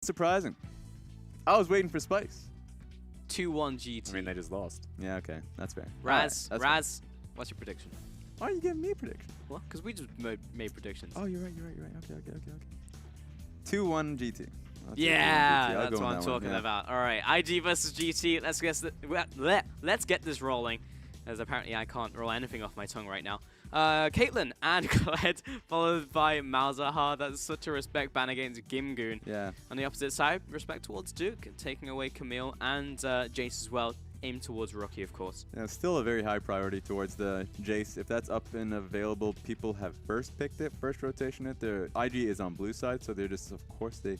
Surprising. I was waiting for Spice. 2-1 GT. I mean, they just lost. Yeah, okay. That's fair. Raz, Right, Raz, what's your prediction? why are you giving me a prediction? What? Because we just made predictions. Oh, you're right. Okay. 2-1 GT. I'll take 2-1 yeah, GT. I'll that's go what on I'm that one, talking yeah. about. All right, IG versus GT. Let's get this rolling, as apparently I can't roll anything off my tongue right now. Caitlyn and Kled, followed by Malzahar. That's such a respect ban against Gimgoon. Yeah. On the opposite side, respect towards Duke, taking away Camille and Jace as well. Aim towards Rookie, of course. Yeah, still a very high priority towards the Jace. If that's up and available, people have first picked it, first rotation it. Their IG is on blue side, so they're just, of course, they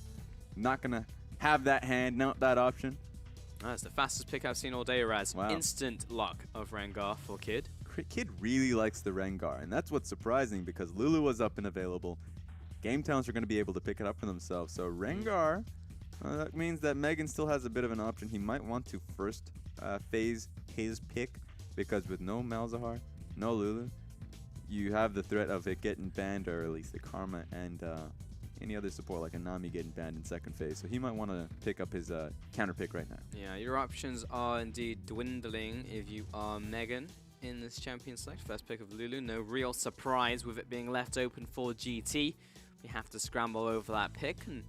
not going to have that hand, not that option. That's the fastest pick I've seen all day, Raz. Wow. Instant lock of Rengar for Kid. Kid really likes the Rengar, and that's what's surprising because Lulu was up and available. Game Towns are going to be able to pick it up for themselves. So Rengar, that means that Megan still has a bit of an option. He might want to first phase his pick because with no Malzahar, no Lulu, you have the threat of it getting banned, or at least the Karma and any other support like a Nami getting banned in second phase. So he might want to pick up his counter pick right now. Yeah, your options are indeed dwindling if you are Megan in this champion select. First pick of Lulu, no real surprise with it being left open for GT. We have to scramble over that pick, and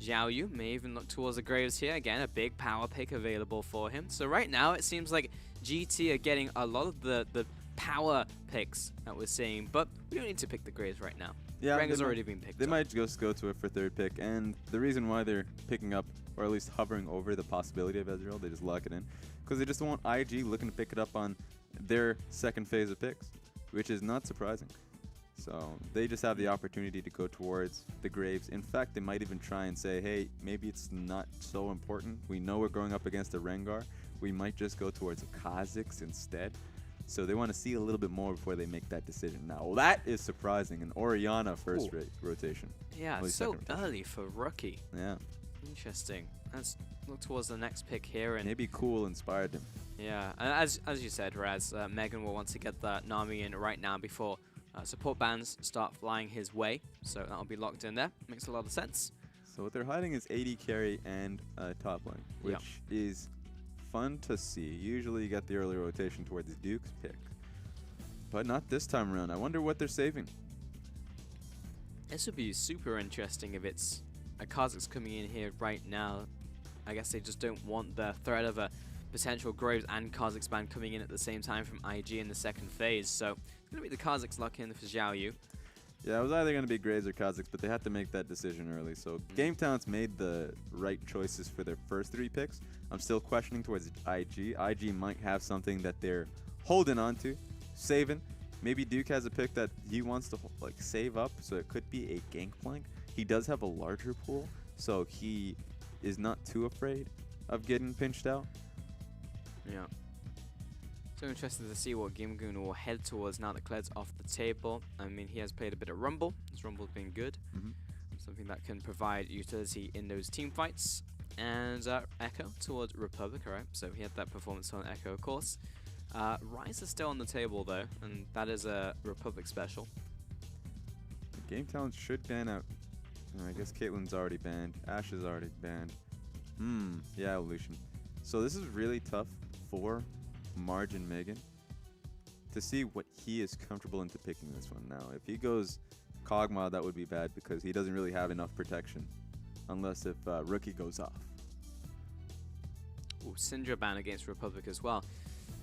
Xiao Yu may even look towards the Graves here. Again, a big power pick available for him. So right now, it seems like GT are getting a lot of the power picks that we're seeing, but we don't need to pick the Graves right now. Yeah, Rengar's already been picked They up. might just go to it for third pick, and the reason why they're picking up, or at least hovering over the possibility of Ezreal, they just lock it in, because they just don't want IG looking to pick it up on their second phase of picks, which is not surprising. So they just have the opportunity to go towards the Graves. In fact, they might even try and say, hey, maybe it's not so important. We know we're going up against a Rengar. We might just go towards a Kha'Zix instead. So they want to see a little bit more before they make that decision. Now, that is surprising. An Orianna first rotation. Yeah, At least so second rotation. early for Rookie. Yeah. Interesting. Let's look towards the next pick here. And Maybe Cool inspired him. yeah, and as you said, Raz, Megan will want to get that Nami in right now before support bans start flying his way. So that'll be locked in there. Makes a lot of sense. So what they're hiding is AD carry and top lane, which is fun to see. Usually you get the early rotation towards Duke's pick, but not this time around. I wonder what they're saving. This would be super interesting if it's a Kha'Zix coming in here right now. I guess they just don't want the threat of a potential Graves and Kha'Zix ban coming in at the same time from IG in the second phase. So it's going to be the Kha'Zix lock in for Xiao Yu. Yeah, it was either going to be Graves or Kha'Zix, but they had to make that decision early. So Game Talents made the right choices for their first three picks. I'm still questioning towards IG. IG might have something that they're holding on to, saving. Maybe Duke has a pick that he wants to like save up, so it could be a Gangplank. He does have a larger pool, so he is not too afraid of getting pinched out. Yeah. So interested to see what Gimgoon will head towards now that Kled's off the table. I mean, he has played a bit of Rumble. His Rumble's been good. Something that can provide utility in those team fights. And Echo towards Republic, alright. So he had that performance on Echo, of course. Ryze is still on the table, though, and that is a Republic special. Game Talents should ban out. I guess Caitlyn's already banned. Ashe is already banned. Yeah, Evolution. So this is really tough for Margin Megan to see what he is comfortable into picking this one now. If he goes Kog'Maw, that would be bad because he doesn't really have enough protection unless if Rookie goes off. Ooh, Syndra ban against Republic as well.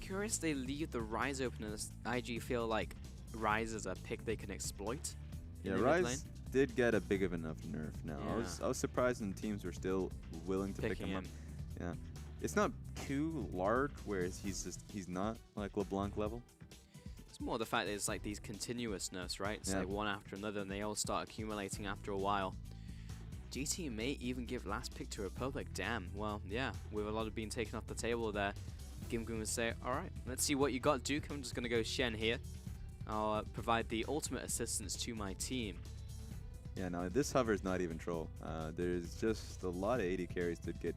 Curious they leave the Ryze open as IG feel like Ryze is a pick they can exploit. Yeah, Ryze did get a big of enough nerf now. Yeah. I was surprised when teams were still willing to pick him up. Yeah. It's not too large, whereas he's not like LeBlanc level. It's more the fact that it's like these continuous nerfs, right? It's Yeah. like one after another, and they all start accumulating after a while. GT may even give last pick to Republic. Damn. Well, yeah, with a lot of being taken off the table there, Gimgoon would say, all right, let's see what you got, Duke. I'm just going to go Shen here. I'll provide the ultimate assistance to my team. Yeah, no, this hover is not even troll. There's just a lot of 80 carries to get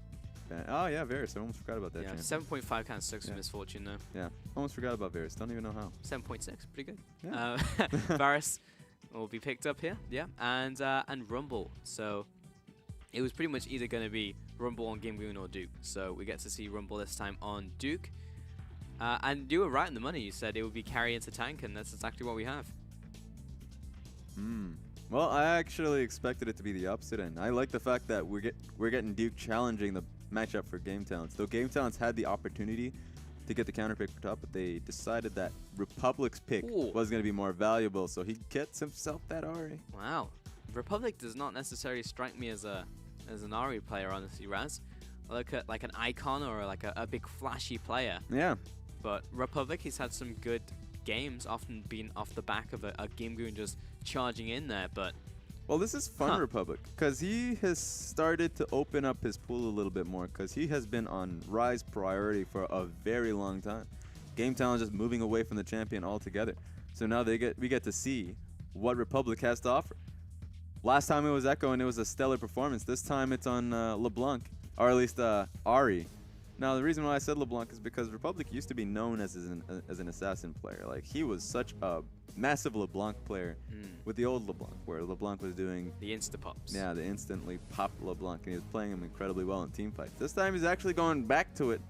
banned. Oh, yeah, Varus. I almost forgot about that. Yeah, champ. 7.5 kind of sucks for Misfortune, though. Yeah, almost forgot about Varus. Don't even know how. 7.6, pretty good. Yeah. Varus will be picked up here, yeah, and Rumble. So it was pretty much either going to be Rumble on Gimgoon or Duke. So we get to see Rumble this time on Duke. And you were right in the money. You said it would be carry into tank, and that's exactly what we have. Well, I actually expected it to be the opposite end. I like the fact that we're getting Duke challenging the matchup for Game Talents. Though Game Talents had the opportunity to get the counter pick for top, but they decided that Republic's pick was going to be more valuable, so he gets himself that Ari. Wow. Republic does not necessarily strike me as an Ari player, honestly, Raz. I look at like an icon or like a big flashy player. Yeah. But Republic, he's had some good games, often been off the back of a Gimgoon just charging in there, but... Well, this is fun, Republic, because he has started to open up his pool a little bit more, because he has been on Rise priority for a very long time. Game Talent just moving away from the champion altogether. So now we get to see what Republic has to offer. Last time it was Echo, and it was a stellar performance. This time it's on LeBlanc, or at least Ari. Now, the reason why I said LeBlanc is because Republic used to be known as an assassin player. Like, he was such a massive LeBlanc player with the old LeBlanc, where LeBlanc was doing... the insta-pops. Yeah, the instantly pop LeBlanc, and he was playing him incredibly well in team fights. This time he's actually going back to it.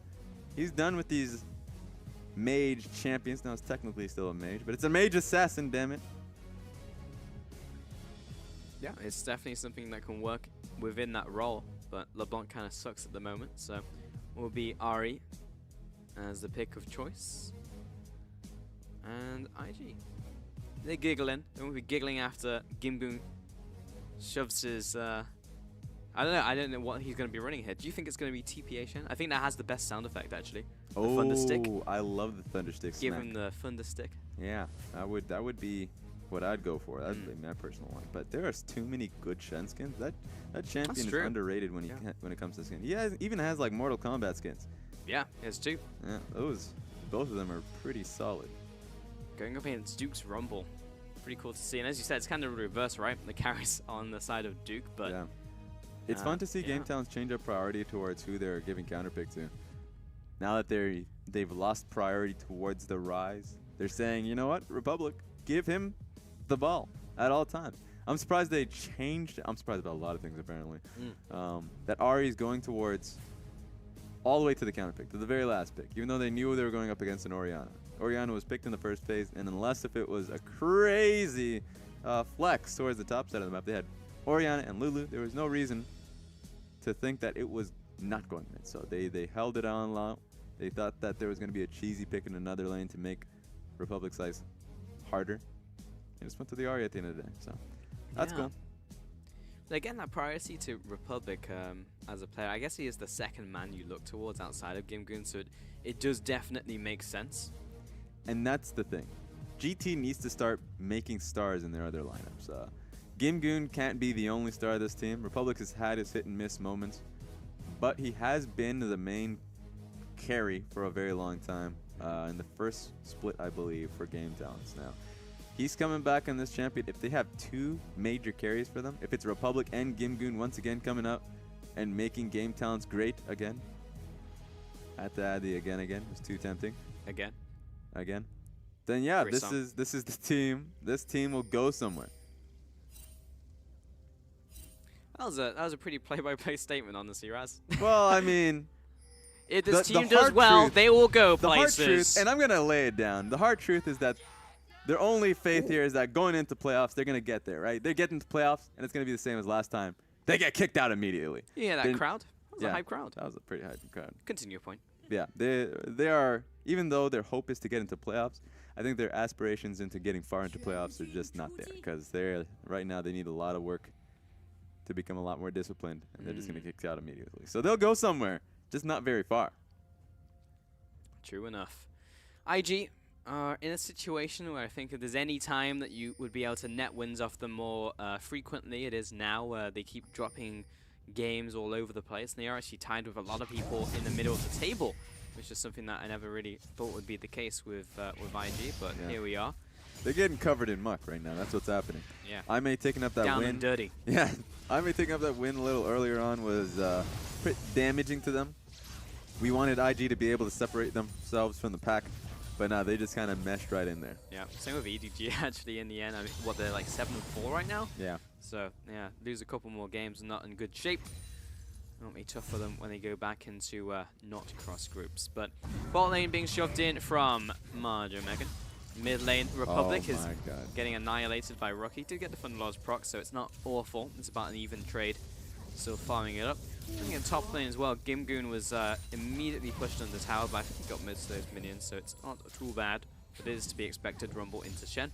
He's done with these mage champions. Now, it's technically still a mage, but it's a mage assassin, damn it. Yeah, it's definitely something that can work within that role, but LeBlanc kind of sucks at the moment, so... will be Ari as the pick of choice. And IG. They're giggling. They won't be giggling after Gimgoon shoves his... I don't know what he's going to be running here. Do you think it's going to be TPA Shen? I think that has the best sound effect, actually. The Thunder Stick. I love the Thunder Stick. Give him the Thunder Stick. Yeah, that would be what I'd go for. That'd be my personal one. But there are too many good Shen skins. That champion is underrated when when it comes to skin. He even has like Mortal Kombat skins. Yeah, he has two. Yeah, both of them are pretty solid. Going up against Duke's Rumble. Pretty cool to see. And as you said, it's kind of reverse, right? The carries on the side of Duke, but... yeah. It's fun to see Game Talents change up priority towards who they're giving counterpick to. Now that they've lost priority towards the Rise, they're saying, you know what, Republic, give him the ball at all times. I'm surprised they changed. I'm surprised about a lot of things, apparently. That Ari is going towards all the way to the counterpick, to the very last pick, even though they knew they were going up against an Orianna. Orianna was picked in the first phase, and unless if it was a crazy flex towards the top side of the map, they had Orianna and Lulu. There was no reason to think that it was not going mid. So they held it on low. They thought that there was going to be a cheesy pick in another lane to make Republic's life harder. They just went to the Ari at the end of the day. So that's cool. Again, that priority to Republic as a player, I guess he is the second man you look towards outside of Gimgoon, so it does definitely make sense. And that's the thing. GT needs to start making stars in their other lineups. Gimgoon can't be the only star of this team. Republic has had his hit and miss moments, but he has been the main carry for a very long time in the first split, I believe, for Game Talents now. He's coming back in this champion. If they have two major carries for them, if it's Republic and Gimgoon once again coming up and making Game Talents great again, I have to add the again. It's too tempting. Again. Then yeah, this is the team. This team will go somewhere. That was a pretty play-by-play statement, honestly, Raz. Well, I mean, if this team does well, they will go places. The hard truth, and I'm gonna lay it down. The hard truth is that their only faith here is that going into playoffs, they're going to get there, right? They get into playoffs, and it's going to be the same as last time. They get kicked out immediately. Yeah, that crowd. That was a hype crowd. That was a pretty hype crowd. Continue your point. Yeah, they are, even though their hope is to get into playoffs, I think their aspirations into getting far into playoffs are just not there, because right now they need a lot of work to become a lot more disciplined, and they're just going to get kicked out immediately. So they'll go somewhere, just not very far. True enough. IG are in a situation where I think if there's any time that you would be able to net wins off them more frequently, it is now, where they keep dropping games all over the place, and they are actually tied with a lot of people in the middle of the table, which is something that I never really thought would be the case with IG, but here we are. They're getting covered in muck right now. That's what's happening. Yeah. I may taking up that Down win. and dirty. Yeah. I may taking up that win a little earlier on was pretty damaging to them. We wanted IG to be able to separate themselves from the pack But no, they just kind of meshed right in there. Yeah, same with EDG actually in the end. I mean, what, they're like 7-4 right now? Yeah. So, yeah, lose a couple more games and not in good shape. Won't be tough for them when they go back into not cross groups. But bot lane being shoved in from Marjo Megan. Mid lane, Republic is getting annihilated by Rookie. Did get the Thunderlord's proc, so it's not awful. It's about an even trade. Still farming it up. I think in top lane as well, Gimgoon was immediately pushed under tower, but I think he got most of those minions, so it's not too bad. But it is to be expected. Rumble into Shen.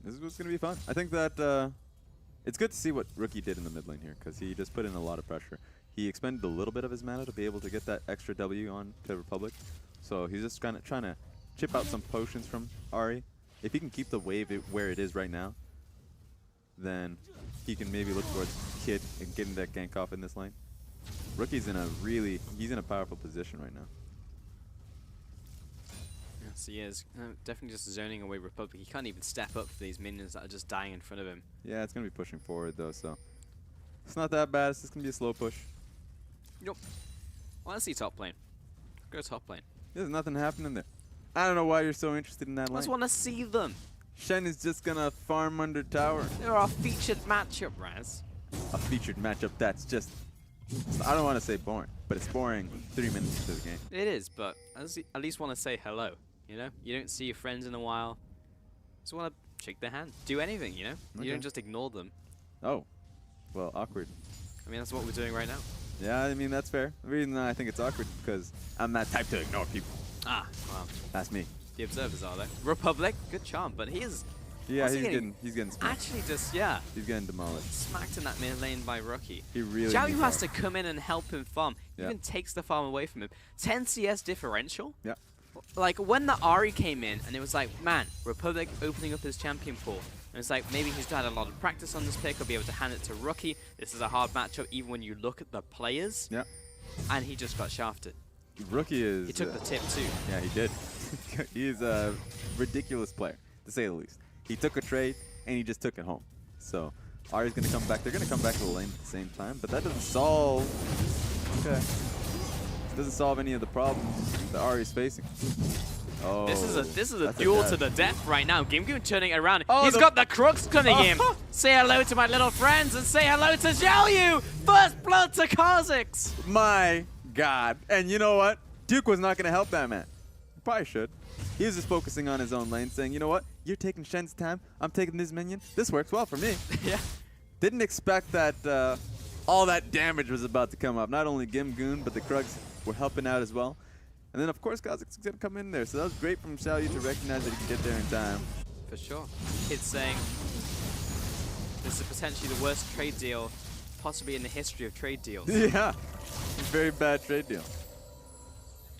This is what's going to be fun. I think that it's good to see what Rookie did in the mid lane here, because he just put in a lot of pressure. He expended a little bit of his mana to be able to get that extra W on to Republic. So he's just kind of trying to chip out some potions from Ahri. If he can keep the wave where it is right now, then he can maybe look towards Kid and getting that gank off in this lane. Rookie's in a he's in a powerful position right now. Yes, he is. Definitely just zoning away Republic. He can't even step up for these minions that are just dying in front of him. Yeah, it's going to be pushing forward though, so it's not that bad. It's just going to be a slow push. Yep. Well, let's see top lane. Go top lane. There's nothing happening there. I don't know why you're so interested in that lane. I just want to see them. Shen is just going to farm under tower. They're our featured matchup, Raz. A featured matchup that's just, I don't want to say boring, but it's boring 3 minutes into the game. It is, but I at least want to say hello, you know? You don't see your friends in a while. Just want to shake their hand. Do anything, you know? Okay. You don't just ignore them. Oh, well, awkward. I mean, that's what we're doing right now. Yeah, I mean, that's fair. The reason I think it's awkward is because I'm that type to ignore people. Ah, well. That's me. The observers are there. Republic, good charm, but he is... Yeah, he's getting smacked. Actually just, yeah. He's getting demolished. Smacked in that mid lane by Rookie. He really Xiaoyu has to come in and help him farm. Yeah. Even takes the farm away from him. 10 CS differential? Yeah. Like, when the Ahri came in, and it was like, man, Republic opening up his champion pool. And it's like, maybe he's had a lot of practice on this pick. He'll be able to hand it to Rookie. This is a hard matchup, even when you look at the players. Yeah. And he just got shafted. Rookie is... He took the tip, too. Yeah, he did. He's a ridiculous player, to say the least. He took a trade, and he just took it home. So, Ahri's going to come back. They're going to come back to the lane at the same time, but that doesn't solve... Okay. It doesn't solve any of the problems that Ahri's facing. Oh, this is a duel to the death right now. Gimgoon turning it around. Oh, He's got the crooks coming in. Say hello to my little friends and say hello to Xiaoyu. First blood to Kha'Zix. My God. And you know what? Duke was not going to help that man. He probably should. He was just focusing on his own lane, saying, you know what? You're taking Shen's time. I'm taking this minion. This works well for me. Yeah. Didn't expect that all that damage was about to come up. Not only Gimgoon, but the Krugs were helping out as well. And then, of course, Kha'Zix is going to come in there. So that was great from Xiaoyu to recognize that he could get there in time. For sure. Kid's saying this is potentially the worst trade deal possibly in the history of trade deals. Yeah. Very bad trade deal.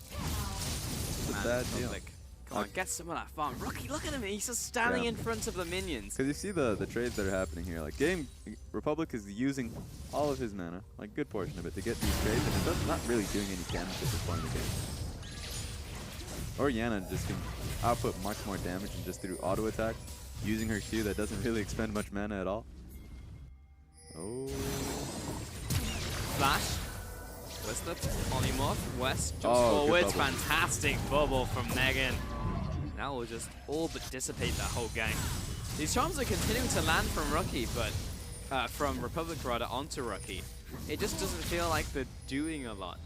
It's a bad deal. Come on, get some of that farm. Rookie, look at him. He's just standing in front of the minions. Because you see the trades that are happening here. Like, Republic is using all of his mana, like good portion of it, to get these trades. And it's not really doing any damage at this point in the game. Orianna just can output much more damage and just through auto attack, using her Q that doesn't really expend much mana at all. Oh. Flash. Where's the polymorph? West jumps forwards. Fantastic bubble from Megan. Now we'll just all but dissipate that whole gang. These charms are continuing to land from Rookie, but from Republic rather onto Rookie. It just doesn't feel like they're doing a lot.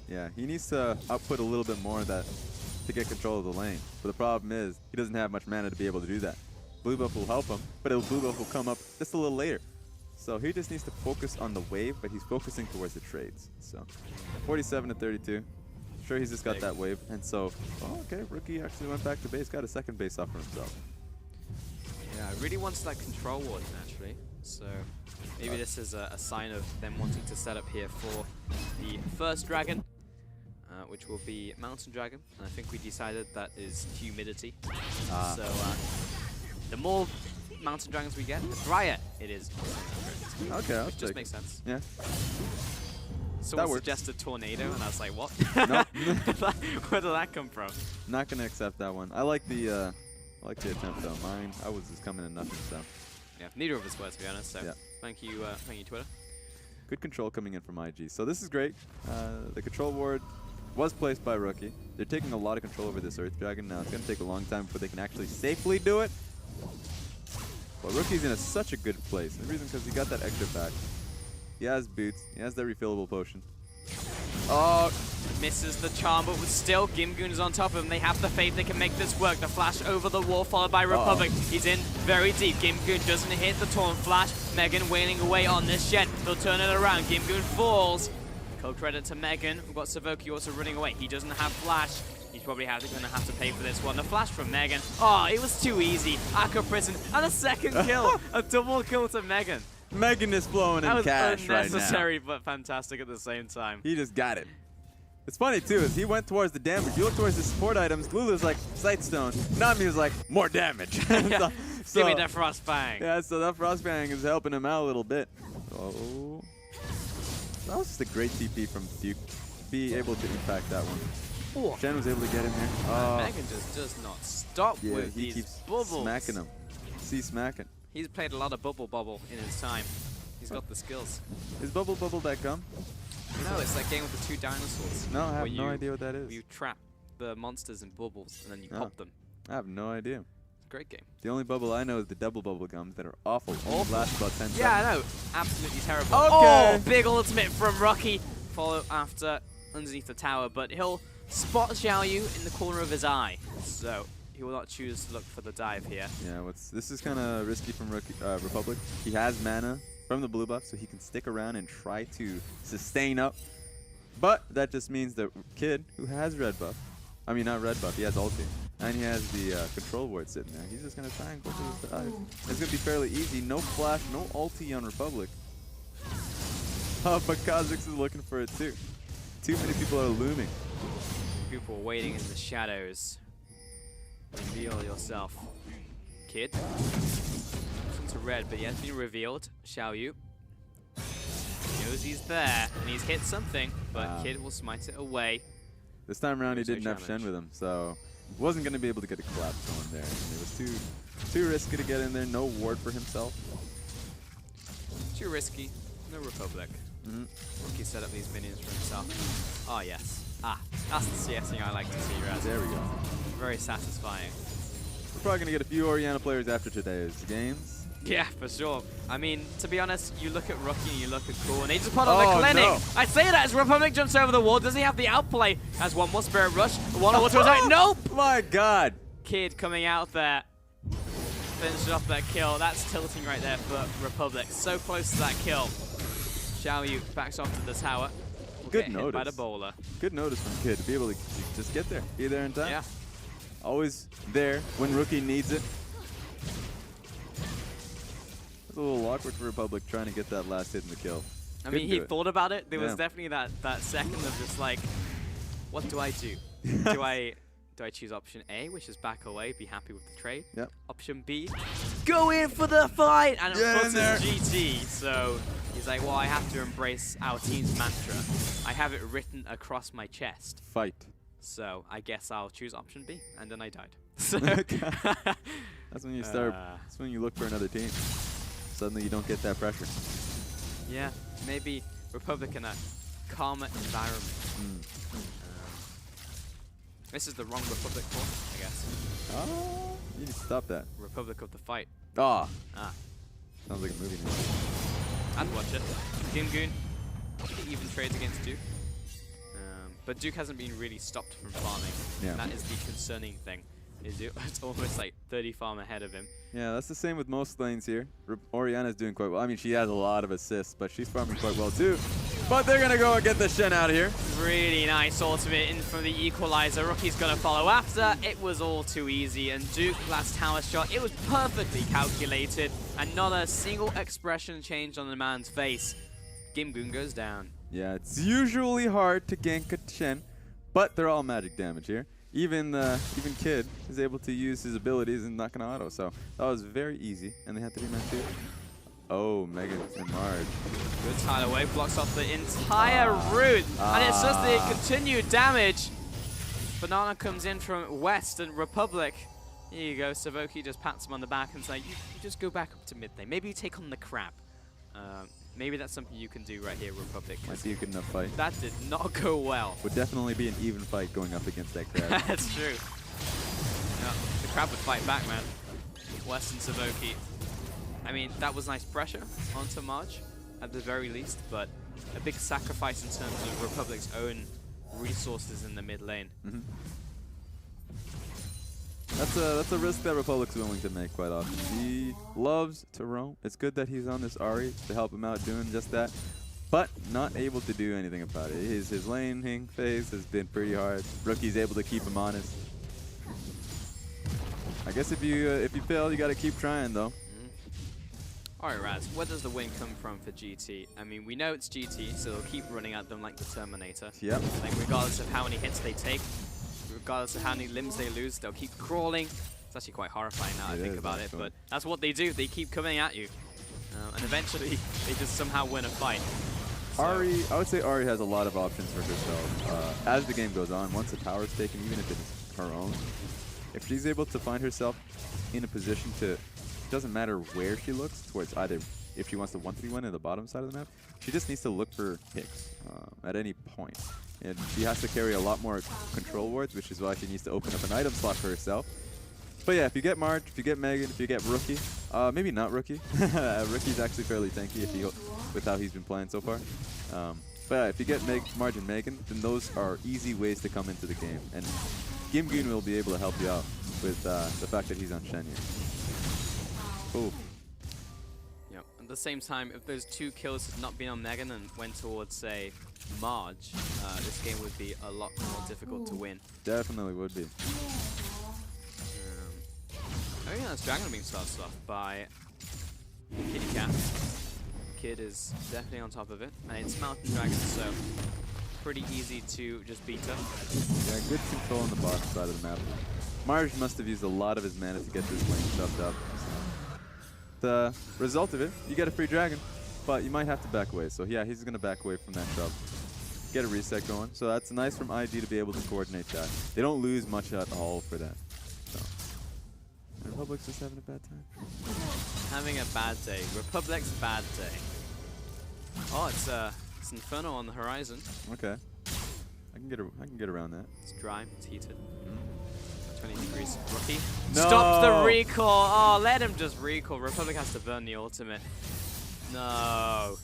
Yeah, he needs to output a little bit more of that to get control of the lane. But the problem is, he doesn't have much mana to be able to do that. Blue buff will help him, but blue buff will come up just a little later. So he just needs to focus on the wave, but he's focusing towards the trades. So 47 to 32. Sure, he's just got that wave. And so, oh, okay, Rookie actually went back to base, got a second base off for himself. Yeah, I really wants that control ward naturally. So maybe this is a sign of them wanting to set up here for the first dragon. Which will be Mountain Dragon. And I think we decided that is humidity. So the more Mountain Dragons we get, the drier it is. Okay, which just makes sense. Yeah. Someone suggested Tornado, and I was like, what? No. Where did that come from? Not gonna accept that one. I like the attempt though. Mine, I was just coming in nothing, so. Yeah, neither of us were, to be honest. So yeah. Thank you, Twitter. Good control coming in from IG. So this is great. The control ward was placed by Rookie. They're taking a lot of control over this Earth Dragon now. It's going to take a long time before they can actually safely do it. But Rookie's in such a good place. The reason because he got that extra back. He has boots. He has that refillable potion. Oh, misses the charm, but still, Gimgoon is on top of him. They have the faith they can make this work. The flash over the wall, followed by Republic. He's in very deep. Gimgoon doesn't hit the taunt flash. Megan wailing away on this Shen. They'll turn it around. Gimgoon falls. Cold credit to Megan. We've got Savoki also running away. He doesn't have flash. He's probably going to have to pay for this one. The flash from Megan. Oh, it was too easy. Aqua Prison and a second kill. A double kill to Megan. Megan is flowing in cash right now. That was unnecessary but fantastic at the same time. He just got it. It's funny too, is he went towards the damage. You look towards the support items, Lulu's like, Sightstone. Nami was like, more damage. Yeah. Give me that Frostbang. Yeah, so that Frostbang is helping him out a little bit. Oh. That was just a great TP from Duke. Be able to impact that one. Oh. Shen was able to get in there. Megan just does not stop with he these keeps bubbles. smacking him. See smacking. He's played a lot of Bubble in his time. He's got the skills. Is Bubble that gum? No, it's that game with the two dinosaurs. No, I have no idea what that is. You trap the monsters in bubbles and then you pop them. I have no idea. It's a great game. The only bubble I know is the double bubble gums that are awful. Only last about 10 seconds. Yeah, I know. Absolutely terrible. Okay. Oh, big ultimate from Rocky. Follow after underneath the tower, but he'll spot Xiaoyu in the corner of his eye. So he will not choose to look for the dive here. Yeah, this is kind of risky from Republic. He has mana from the blue buff, so he can stick around and try to sustain up. But that just means that Kid, who has red buff, I mean not red buff, he has ulti, and he has the control ward sitting there. He's just going to try and go for the dive. It's going to be fairly easy. No flash, no ulti on Republic. Oh, but Kha'Zix is looking for it too. Too many people are looming. People waiting in the shadows. Reveal yourself. Kid. To red, but he has been revealed. Xiaoyu. He knows he's there, and he's hit something, but Kid will smite it away. This time around, he didn't have Shen with him, so he wasn't going to be able to get a collapse going there. And it was too risky to get in there. No ward for himself. Too risky. No Republic. Rookie set up these minions for himself. Oh, yes. That's the CSing I like to see, Raz. There we go. Very satisfying. We're probably going to get a few Orianna players after today's games. Yeah, for sure. I mean, to be honest, you look at Rookie and you look at Cool, and they just put on the clinic. No. I say that as Republic jumps over the wall. Does he have the outplay? Has one more Spirit Rush. One more to his right. Nope! My God. Kid coming out there. Finished off that kill. That's tilting right there for Republic. So close to that kill. Xiaoyu backs off to the tower. Good notice. Hit by the bowler. Good notice from Kid to be able to just get there. Be there in time. Yeah. Always there when Rookie needs it. It's a little awkward for Republic trying to get that last hit in the kill. I mean, he thought about it. There was definitely that second of just like, what do I do? do I choose option A, which is back away, be happy with the trade? Yep. Option B, go in for the fight, and it puts his GT. So he's like, well, I have to embrace our team's mantra. I have it written across my chest. Fight. So I guess I'll choose option B, and then I died. So that's when you start. That's when you look for another team. Suddenly you don't get that pressure. Yeah, maybe Republic in a calmer environment. This is the wrong Republic for, I guess. Oh, you need to stop that. Republic of the Fight. Sounds like a movie name. I'd watch it. Gimgoon, even trades against Duke. But Duke hasn't been really stopped from farming. Yeah. And that is the concerning thing. It's almost like 30 farm ahead of him. Yeah, that's the same with most lanes here. Orianna's doing quite well. I mean, she has a lot of assists, but she's farming quite well too. But they're going to go and get the Shen out of here. Really nice ultimate in from the equalizer. Rookie's going to follow after. It was all too easy. And Duke, last tower shot, it was perfectly calculated. And not a single expression changed on the man's face. Gimgoon goes down. Yeah, it's usually hard to gank a Shen, but they're all magic damage here. Even Kid is able to use his abilities and not gonna auto, so that was very easy. And they had to be meant to. Oh, Megan and Marge. Good tile away, blocks off the entire route, and it's just the continued damage. Banana comes in from West and Republic. Here you go, Savoki just pats him on the back and says, you just go back up to mid lane. Maybe you take on the crab. maybe that's something you can do right here, Republic. Might be a good enough fight. That did not go well. Would definitely be an even fight going up against that crab. That's true. No, the crab would fight back, man. Western Saboki. I mean, that was nice pressure onto Marge, at the very least, but a big sacrifice in terms of Republic's own resources in the mid lane. Mm-hmm. That's a risk that Republic's willing to make quite often. He loves to roam. It's good that he's on this Ahri to help him out doing just that, but not able to do anything about it. His laning phase has been pretty hard. Rookie's able to keep him honest. I guess if you fail, you got to keep trying though. Alright, Raz, where does the win come from for GT? I mean, we know it's GT, so they'll keep running at them like the Terminator. Yep. Like, regardless of how many hits they take, regardless of how many limbs they lose, they'll keep crawling. It's actually quite horrifying now I think about it, but that's what they do. They keep coming at you. And eventually, they just somehow win a fight. So Ahri, I would say Ahri has a lot of options for herself. As the game goes on, once the tower is taken, even if it's her own, if she's able to find herself in a position to, it doesn't matter where she looks, towards either if she wants to 1v1 in the bottom side of the map, she just needs to look for picks at any point. And she has to carry a lot more control wards, which is why she needs to open up an item slot for herself. But yeah, if you get Marge, if you get Megan, if you get Rookie, maybe not Rookie. Rookie's actually fairly tanky if you with how he's been playing so far. But yeah, if you get Marge and Megan, then those are easy ways to come into the game. And Gimgoon will be able to help you out with the fact that he's on Shen here. Ooh. Yep. At the same time, if those 2 kills had not been on Megan and went towards, say, Marge, this game would be a lot more difficult to win. Definitely would be. Oh yeah, this Dragon Beam starts off by Kitty Cat. Kid is definitely on top of it, and it's Mountain Dragon, so pretty easy to just beat her. Yeah, good control on the bottom side of the map. Marge must have used a lot of his mana to get this lane shoved up. The result of it, you get a free dragon, but you might have to back away. So yeah, he's going to back away from that shove. Get a reset going. So that's nice from ID to be able to coordinate that. They don't lose much at all for that. So. Republic's just having a bad time. Having a bad day. Republic's bad day. Oh, it's Inferno on the horizon. Okay. I can get around that. It's dry. It's heated. 20 degrees. Rookie. No! Stops the recall. Oh, let him just recall. Republic has to burn the ultimate. No.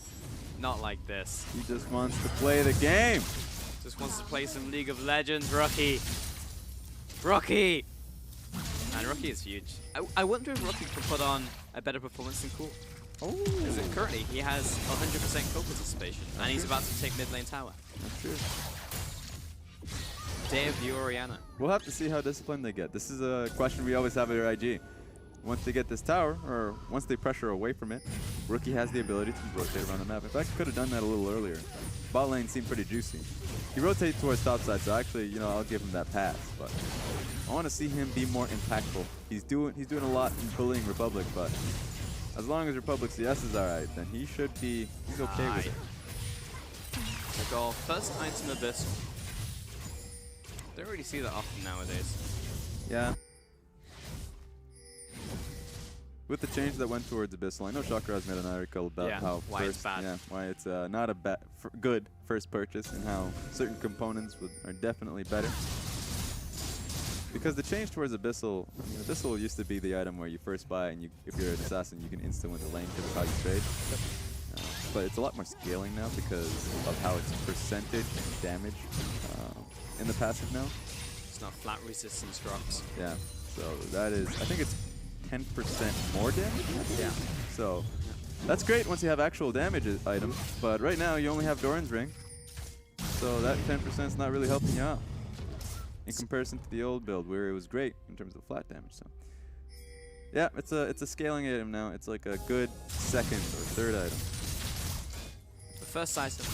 Not like this. He just wants to play the game. Just wants to play some League of Legends. Rookie. Rookie. Man, Rookie is huge. I wonder if Rookie can put on a better performance than Cool. Oh. Because currently he has 100% kill participation, and he's about to take mid lane tower. That's true. Day of the Oriana. We'll have to see how disciplined they get. This is a question we always have at IG. Once they get this tower, or once they pressure away from it, Rookie has the ability to rotate around the map. In fact, he could have done that a little earlier. Bot lane seemed pretty juicy. He rotated towards top side, so actually, you know, I'll give him that pass. But I want to see him be more impactful. He's doing a lot in bullying Republic, but as long as Republic CS is alright, then he's okay with it. The goal. First item Abyss. Don't really see that often nowadays. Yeah. With the change that went towards Abyssal, I know Chakra has made an article about how why it's bad. Yeah, why it's not a good first purchase, and how certain components are definitely better. Because the change towards Abyssal, I mean, Abyssal used to be the item where you first buy, and if you're an assassin, you can instant win the lane because of how you trade. But it's a lot more scaling now because of how it's percentage and damage in the passive now. It's not flat resistance drops. Yeah, so that is, I think it's 10% more damage? Yeah. So that's great once you have actual damage items, but right now you only have Doran's Ring. So that 10% is not really helping you out in comparison to the old build where it was great in terms of flat damage. So yeah, it's a scaling item now. It's like a good second or third item. The first item,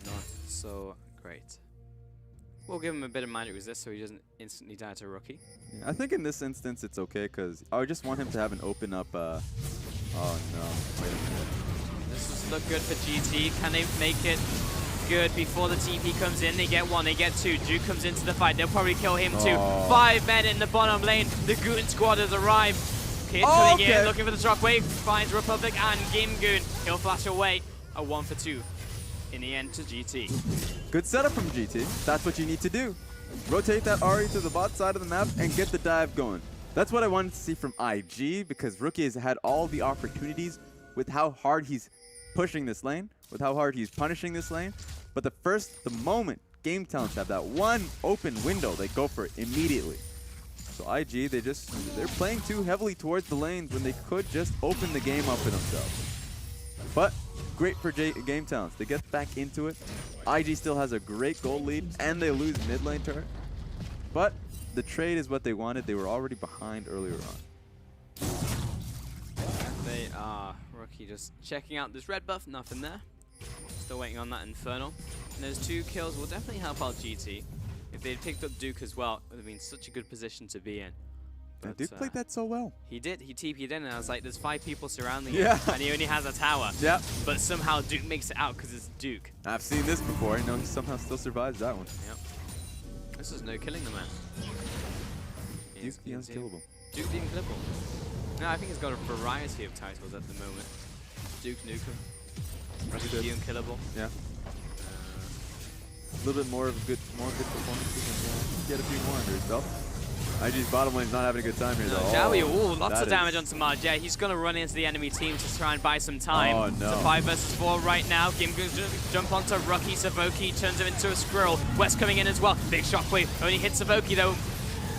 not so great. We'll give him a bit of magic resist so he doesn't instantly die to Rookie. Yeah, I think in this instance it's okay because I just want him to have an open up. Oh no! Wait a minute. This does look good for GT. Can they make it good before the TP comes in? They get 1, they get 2. Duke comes into the fight. They'll probably kill him too. 5 men in the bottom lane. The Goon squad has arrived. Kid coming in, looking for the shockwave. Finds Republic and Gimgoon. He'll flash away. a 1 for 2 in the end to GT. Good setup from GT. That's what you need to do. Rotate that Ahri to the bot side of the map and get the dive going. That's what I wanted to see from IG, because Rookie has had all the opportunities with how hard he's pushing this lane, with how hard he's punishing this lane. But the moment Game Talents have that one open window, they go for it immediately. So IG, they're playing too heavily towards the lanes when they could just open the game up for themselves. But great for Game Talents. They get back into it. IG still has a great gold lead, and they lose mid lane turret. But the trade is what they wanted. They were already behind earlier on. They are Rookie just checking out this red buff. Nothing there. Still waiting on that Infernal. And those 2 kills will definitely help out GT. If they'd picked up Duke as well, it would have been such a good position to be in. But Duke played that so well. He did. He TP'd in, and I was like, there's 5 people surrounding him, and he only has a tower. Yeah. But somehow Duke makes it out because it's Duke. I've seen this before. You know, he somehow still survives that one. Yep. This is no killing the man. Duke the unkillable. Duke the unkillable. No, I think he's got a variety of titles at the moment. Duke Nukem. Duke the unkillable. Yeah. A little bit more good performances and get a few more under his belt. IG's bottom lane's not having a good time here, though. Jowie, lots of damage onto Marge. Yeah, he's going to run into the enemy team to try and buy some time. Oh, no. It's a 5 versus 4 right now. Gim going to jump onto Rookie. Savoki turns him into a squirrel. West coming in as well. Big shockwave. Only hits Savoki, though.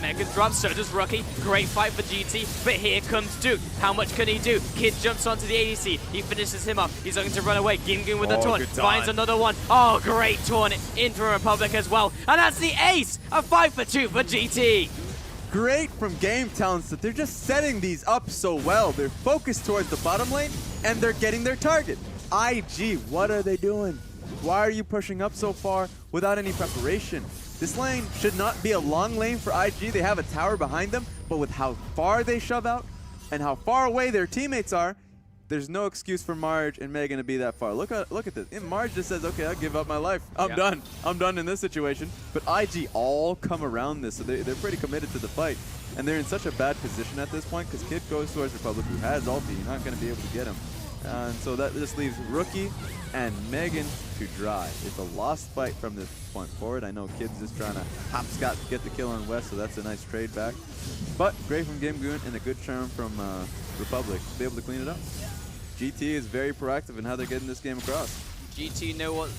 Megan drops, so does Rookie. Great fight for GT, but here comes Duke. How much can he do? Kid jumps onto the ADC. He finishes him off. He's looking to run away. Gingun with the taunt. Finds another one. Oh, great taunt in for Republic as well. And that's the ace! A 5 for 2 for GT. Great from Game Talents that they're just setting these up so well. They're focused towards the bottom lane, and they're getting their target. IG, what are they doing? Why are you pushing up so far without any preparation? This lane should not be a long lane for IG. They have a tower behind them, but with how far they shove out and how far away their teammates are, there's no excuse for Marge and Megan to be that far. Look at this. And Marge just says, okay, I'll give up my life. I'm done. I'm done in this situation. But IG all come around this, so they're pretty committed to the fight. And they're in such a bad position at this point because Kid goes towards Republic, who has ulti. You're not going to be able to get him. And so that just leaves Rookie and Megan to dry. It's a lost fight from this point forward. I know Kid's just trying to hopscotch to get the kill on West, so that's a nice trade back. But great from Gimgoon and a good charm from Republic to be able to clean it up. GT is very proactive in how they're getting this game across. GT know what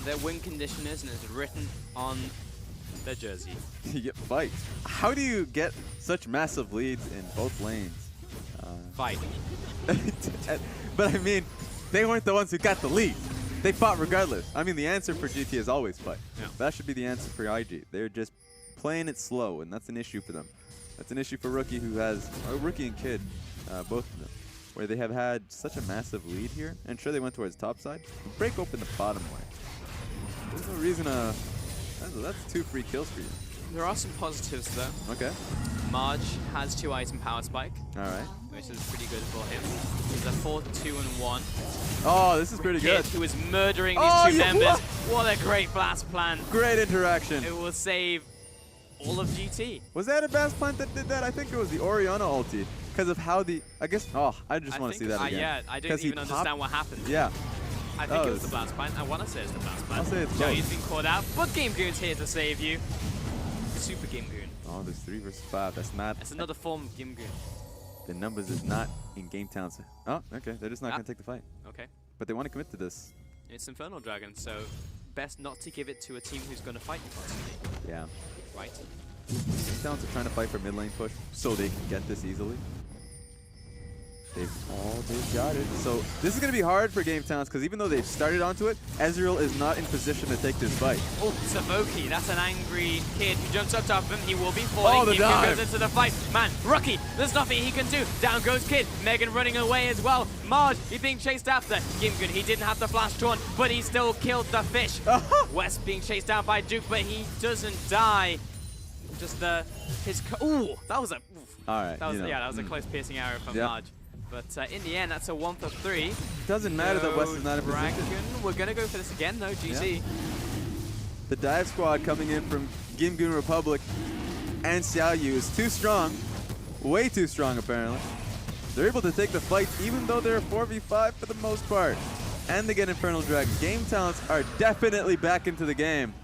their win condition is, and it's written on their jersey. You get fight. How do you get such massive leads in both lanes? Fight. But I mean, they weren't the ones who got the lead. They fought regardless. I mean, the answer for GT is always fight. Yeah. That should be the answer for IG. They're just playing it slow, and that's an issue for them. That's an issue for Rookie, who has Rookie and Kid, both of them, where they have had such a massive lead here. And sure, they went towards top side. Break open the bottom lane. There's no reason to. That's 2 free kills for you. There are some positives though. Okay. Marge has 2 item power spike. All right. Which is pretty good for him. He's a 4-2-1. Oh, this is pretty good. Who is murdering these 2 members. What a great blast plan. Great interaction. It will save all of GT. Was that a blast plant that did that? I think it was the Orianna ulti. Because of how I just want to see that again. Yeah, I don't even understand what happened. Yeah. I think it was the blast plant. I want to say it's the blast plant. I'll say it's Joey's been caught out, but Gimgoon's here to save you. Super Gimgoon. Oh, there's 3 versus 5. That's not. That's another form of Gimgoon. The numbers is not in Game Talents. Oh, okay. They're just not going to take the fight. Okay. But they want to commit to this. It's Infernal Dragon, so best not to give it to a team who's going to fight you constantly. Yeah. Right. Game Talents are trying to fight for mid lane push so they can get this easily. They've got it. So this is going to be hard for Game Talents because even though they've started onto it, Ezreal is not in position to take this fight. Oh, Savoki, that's an angry Kid who jumps up top of him. He will be falling. Oh, the dive. Goes into the fight. Man, Rookie, there's nothing he can do. Down goes Kid. Megan running away as well. Marge, he's being chased after. Gimgoon, he didn't have the flash taunt, but he still killed the fish. West being chased down by Duke, but he doesn't die. Just ooh, that was a. All right. That was a close piercing arrow from Marge. But in the end, that's a 1 for 3. Doesn't matter that West is not in position. We're going to go for this again, though, GT. Yeah. The dive squad coming in from Gimgoon Republic and Xiaoyu is too strong. Way too strong, apparently. They're able to take the fight, even though they're a 4v5 for the most part. and they get Infernal Dragon. Game Talents are definitely back into the game.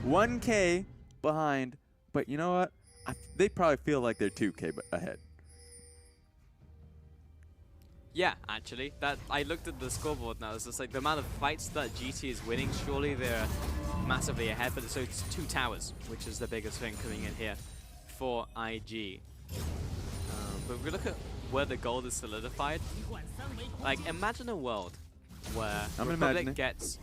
1K behind, but you know what? They probably feel like they're 2K ahead. Yeah, actually, I looked at the scoreboard now. It's just like the amount of fights that GT is winning. Surely they're massively ahead, but so it's 2 towers, which is the biggest thing coming in here for IG. But if we look at where the gold is solidified, like imagine a world where Republic gets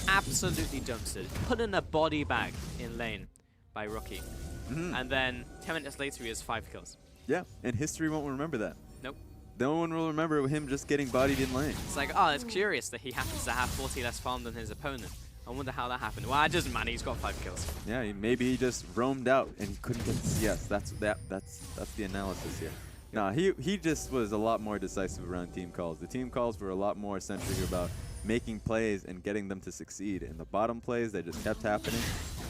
absolutely dumpstered, put in a body bag in lane by Rookie, and then 10 minutes later he has 5 kills. Yeah, and history won't remember that. Nope. No one will remember him just getting bodied in lane. It's like, oh, it's curious that he happens to have 40 less farm than his opponent. I wonder how that happened. Well, it doesn't matter. He's got 5 kills. Yeah, maybe he just roamed out and he couldn't get the CS. That's the analysis here. Nah, he just was a lot more decisive around team calls. The team calls were a lot more centric about making plays and getting them to succeed. And the bottom plays that just kept happening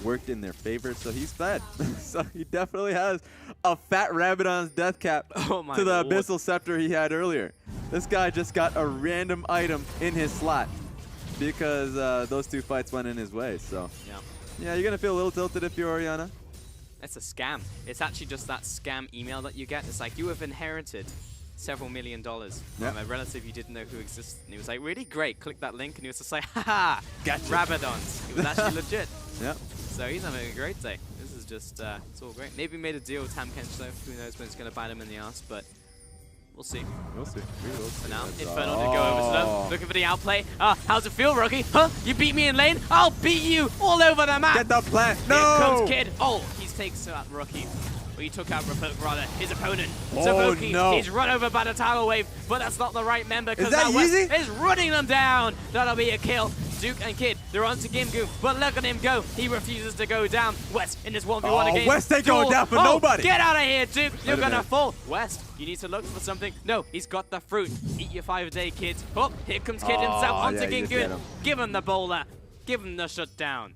worked in their favor, so he's fed. So he definitely has a fat rabbit on his death cap to the Abyssal Scepter he had earlier. This guy just got a random item in his slot because those 2 fights went in his way. So yeah, you're going to feel a little tilted if you're Orianna. It's a scam. It's actually just that scam email that you get. It's like, you have inherited several $1 million from a relative you didn't know who existed. And he was like, really great, click that link. And he was just like, haha, gotcha. Rabadons. It was actually legit. Yeah. So he's having a great day. This is just, it's all great. Maybe he made a deal with Tam Kench though. Who knows when it's going to bite him in the ass, but we'll see. We'll see. We will see. For now, Infernal to go over slow. Looking for the outplay. How's it feel, Rookie? Huh? You beat me in lane? I'll beat you all over the map. Get the plant. No! Here comes Kid. Oh, he takes out Rookie. Well, he took out rather his opponent. Oh, no. He's run over by the tidal wave, but that's not the right member because that West easy? is running them down. That'll be a kill. Duke and Kid, they're on to Gimgoon, but look at him go. He refuses to go down. West in this 1v1 again. West ain't going down for nobody. Get out of here, Duke. You're going to fall. West, you need to look for something. No, he's got the fruit. Eat your 5-a-day, kids. Oh, here comes Kid himself onto Gimgoon. Give him the bowler. Give him the shutdown.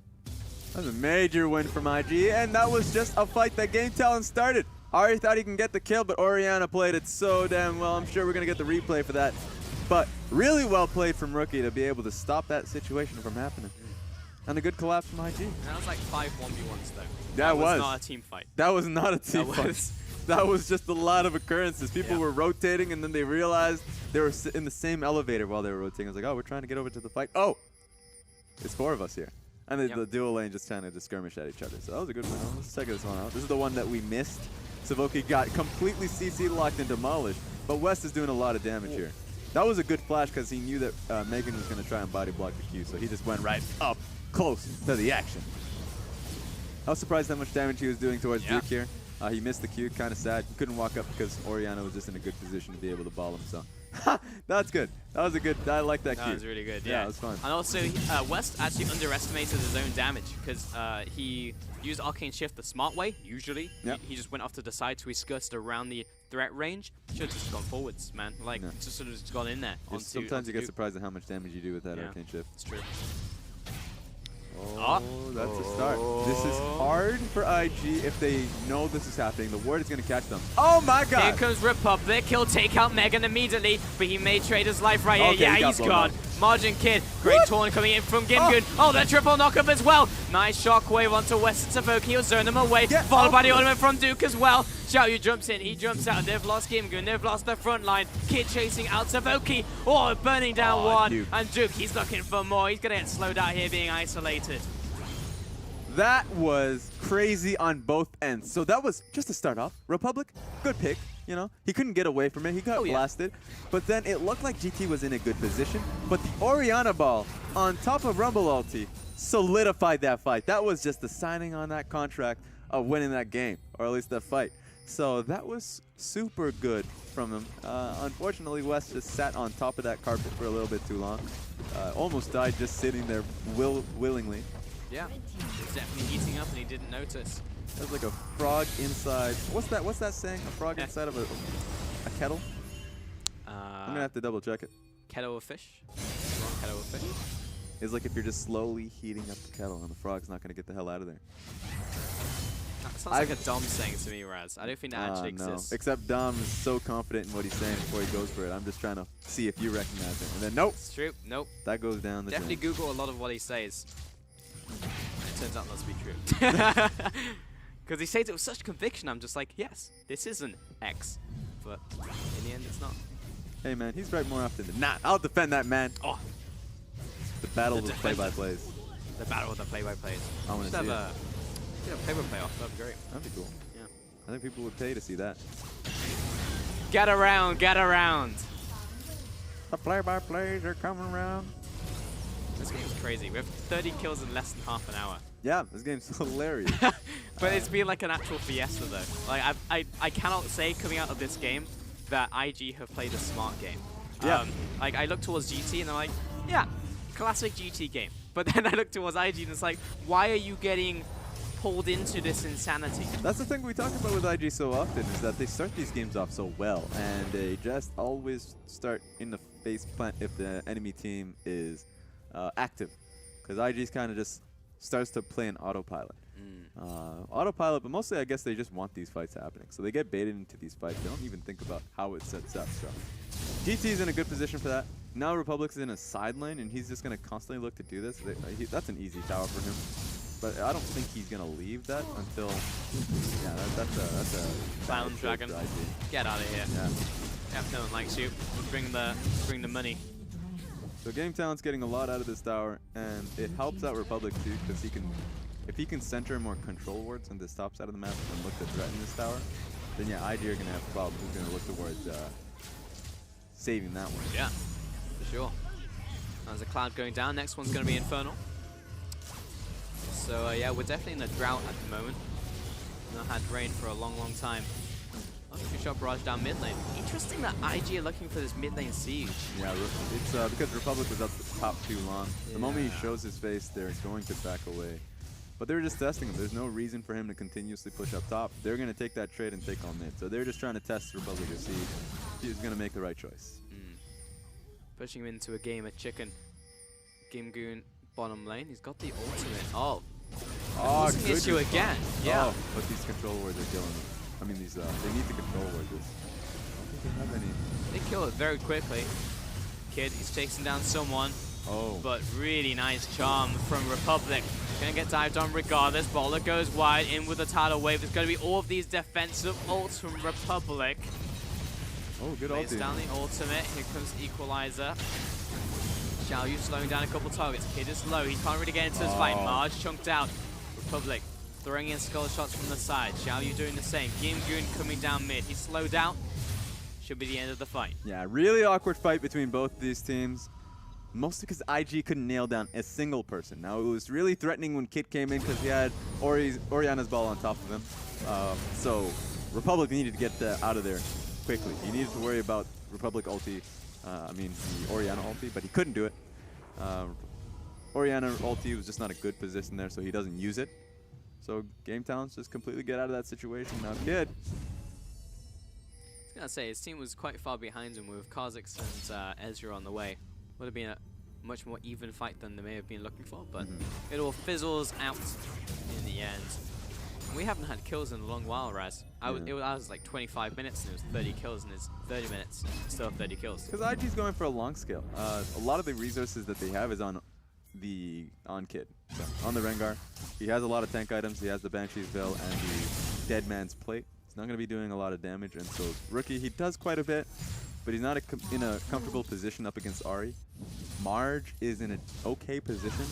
That was a major win from IG, and that was just a fight that Game Talent started. Ari thought he can get the kill, but Orianna played it so damn well. I'm sure we're going to get the replay for that. But really well played from Rookie to be able to stop that situation from happening. And a good collapse from IG. That was like 5 1v1s though. That was not a team fight. That was not a team fight. That was just a lot of occurrences. People were rotating and then they realized they were in the same elevator while they were rotating. I was like, oh, we're trying to get over to the fight. Oh, it's 4 of us here. And the dual lane just trying to skirmish at each other. So that was a good one. Let's check this one out. This is the one that we missed. Savoki got completely CC locked and demolished. But West is doing a lot of damage here. That was a good flash because he knew that Megan was going to try and body block the Q, so he just went right up close to the action. I was surprised how much damage he was doing towards Duke here. He missed the Q, kind of sad. He couldn't walk up because Orianna was just in a good position to be able to ball him, so. That's good. That was a good, I like that Q. That was really good, Yeah, it was fun. And also, West actually underestimated his own damage because he used Arcane Shift the smart way, usually. He just went off to the side, so he skirted around the threat range. Should have just gone forwards, man. Like, just sort of just gone in there. Sometimes you get surprised at how much damage you do with that Arcane Shift. It's true. Oh, that's a start. This is hard for IG if they know this is happening. The ward is going to catch them. Oh my god! Here comes Republic. He'll take out Megan immediately, but he may trade his life right here. Okay, yeah, he's gone. Margin Kid. Great taunt coming in from Gimgoon. Oh, the triple knockup as well. Nice shockwave onto Western Savoki. He'll zone him away. Followed by the ultimate from Duke as well. Xiaoyu jumps in. He jumps out. They've lost Gimgoon. They've lost the front line. Kid chasing out Savoki. Oh, burning down one. Duke. And Duke, he's looking for more. He's going to get slowed out here being isolated. That was crazy on both ends. So that was just to start off. Republic, good pick. You know, he couldn't get away from it. He got blasted. But then it looked like GT was in a good position. But the Orianna ball on top of Rumble ulti solidified that fight. That was just the signing on that contract of winning that game, or at least that fight. So that was super good from him. Unfortunately, West just sat on top of that carpet for a little bit too long. Almost died just sitting there willingly. Yeah, it's definitely heating up and he didn't notice. There's like a frog inside. What's that saying? A frog inside of a kettle? I'm gonna have to double check it. Kettle of fish? Wrong kettle of fish? It's like if you're just slowly heating up the kettle and the frog's not gonna get the hell out of there. That sounds like a Dom saying to me, Raz. I don't think that actually exists. No. Except Dom is so confident in what he's saying before he goes for it. I'm just trying to see if you recognize it. And then, nope. It's true. Nope. That goes down the Definitely drain. Google a lot of what he says. It turns out not to be true. Because he says it with such conviction, I'm just like, yes, this is an X. But in the end, it's not. Hey, man, he's right more often than not. I'll defend that, man. Oh. The battle of the play-by-plays. The battle of the play-by-plays. I want to see it. Yeah, play-by-play off. That'd be great. That'd be cool. Yeah. I think people would pay to see that. Get around, get around. The play-by-plays are coming around. This game's crazy. We have 30 kills in less than half an hour. Yeah, this game's hilarious. But it's been like an actual fiesta though. Like I cannot say coming out of this game that IG have played a smart game. Yeah. Like I look towards GT and I'm like, yeah, classic GT game. But then I look towards IG and it's like, why are you getting pulled into this insanity? That's the thing we talk about with IG so often, is that they start these games off so well, and they just always start in the face plant if the enemy team is active. Because IG's kind of just starts to play an autopilot. Autopilot, but mostly I guess they just want these fights happening. So they get baited into these fights. They don't even think about how it sets up. So GT's in a good position for that. Now Republic's in a side lane, and he's just going to constantly look to do this. That's an easy tower for him. But I don't think he's going to leave that until... Yeah, that's a Clown Dragon. Get out of here. Yeah. If no one likes you, bring the money. So Game Talent's getting a lot out of this tower, and it helps out Republic too, because if he can center more control wards on this top side of the map and look to threaten this tower, then yeah, IG are going to have problems. He's going to look towards saving that one. Yeah, for sure. There's a Cloud going down. Next one's going to be Infernal. So yeah, we're definitely in a drought at the moment. Not had rain for a long, long time. Two shot barrage down mid lane. Interesting that IG are looking for this mid lane siege. Yeah, it's because Republic was up the top too long. The moment he shows his face, they're going to back away. But they were just testing him. There's no reason for him to continuously push up top. They're going to take that trade and take on mid. So they're just trying to test Republic to see if he's going to make the right choice. Pushing him into a game of chicken. Gimgoon bottom lane. He's got the ultimate. Oh. Good issue again. Yeah. Oh, but these control wards are killing them. I mean, these they need to control wards. I don't think they have any. They kill it very quickly. Kid, he's chasing down someone. Oh. But really nice charm from Republic. Gonna get dived on regardless. Bowler goes wide in with a tidal wave. There's gonna be all of these defensive ults from Republic. Oh, good Lays ulti. down the ultimate. Here comes Equalizer. Xiao Yu slowing down a couple targets. Kid is low. He can't really get into this fight. Marge chunked out. Republic throwing in skull shots from the side. Xiao Yu doing the same. Gimgoon coming down mid. He's slowed out. Should be the end of the fight. Yeah, really awkward fight between both these teams. Mostly because IG couldn't nail down a single person. Now, it was really threatening when Kit came in because he had Oriana's ball on top of him. So Republic needed to get out of there quickly. He needed to worry about Republic ulti, the Oriana ulti, but he couldn't do it. Oriana ulti was just not a good position there, so he doesn't use it. So Game Talents just completely get out of that situation. Now, Kid. I was going to say, his team was quite far behind him with Kha'Zix and Ezreal on the way. Would have been a much more even fight than they may have been looking for, but it all fizzles out in the end. And we haven't had kills in a long while, Raz. I was like 25 minutes and it was 30 kills, and it's 30 minutes, still 30 kills. Because IG's going for a long scale. A lot of the resources that they have is on Kid. So on the Rengar, he has a lot of tank items. He has the Banshee's Veil and the Dead Man's Plate. He's not going to be doing a lot of damage, and so Rookie, he does quite a bit, but he's not in a comfortable position up against Ahri. Marge is in an okay position,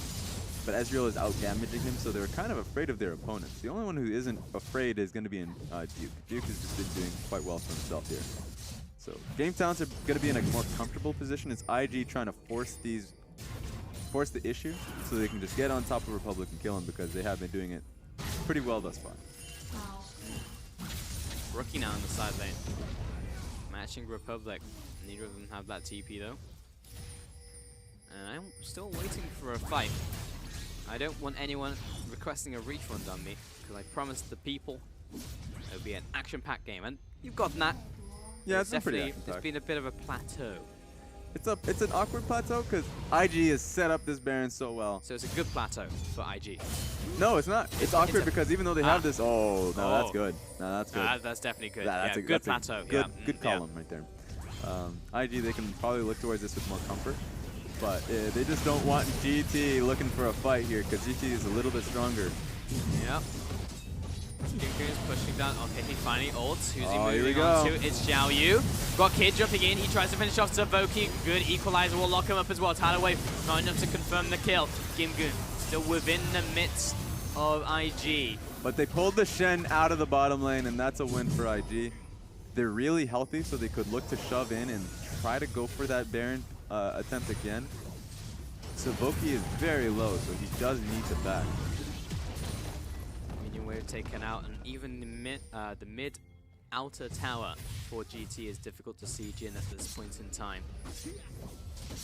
but Ezreal is out-damaging him, so they're kind of afraid of their opponents. The only one who isn't afraid is going to be Duke. Duke has just been doing quite well for himself here. So Game Talents are going to be in a more comfortable position. It's IG trying to force the issue so they can just get on top of Republic and kill him, because they have been doing it pretty well thus far. Rookie now on the side lane. Matching Republic. Neither of them have that TP though. And I'm still waiting for a fight. I don't want anyone requesting a refund on me, because I promised the people it would be an action-packed game, and you've gotten that. Yeah, it's definitely pretty action-packed. It's been a bit of a plateau It's an awkward plateau because IG has set up this Baron so well. So it's a good plateau for IG. No, it's not. It's awkward because even though they have this, oh no, that's Oh. good. No, that's good. That's definitely good. That's yeah, a good that's a plateau. Good, yeah. good column right there. IG, they can probably look towards this with more comfort, but they just don't want GT looking for a fight here because GT is a little bit stronger. Yep. Is pushing down. Okay, he finally ults. Who's he Oh, here we moving on go. to? It's Xiao Yu. Got Kid jumping in. He tries to finish off Zavoki. Good equalizer will lock him up as well. Talaway not enough to confirm the kill. Gimgun still within the midst of IG. But they pulled the Shen out of the bottom lane, and that's a win for IG. They're really healthy, so they could look to shove in and try to go for that Baron attempt again. Zavoki is very low, so he does need to back. Minion wave taken out, and even the mid outer tower for GT is difficult to see Jin at this point in time.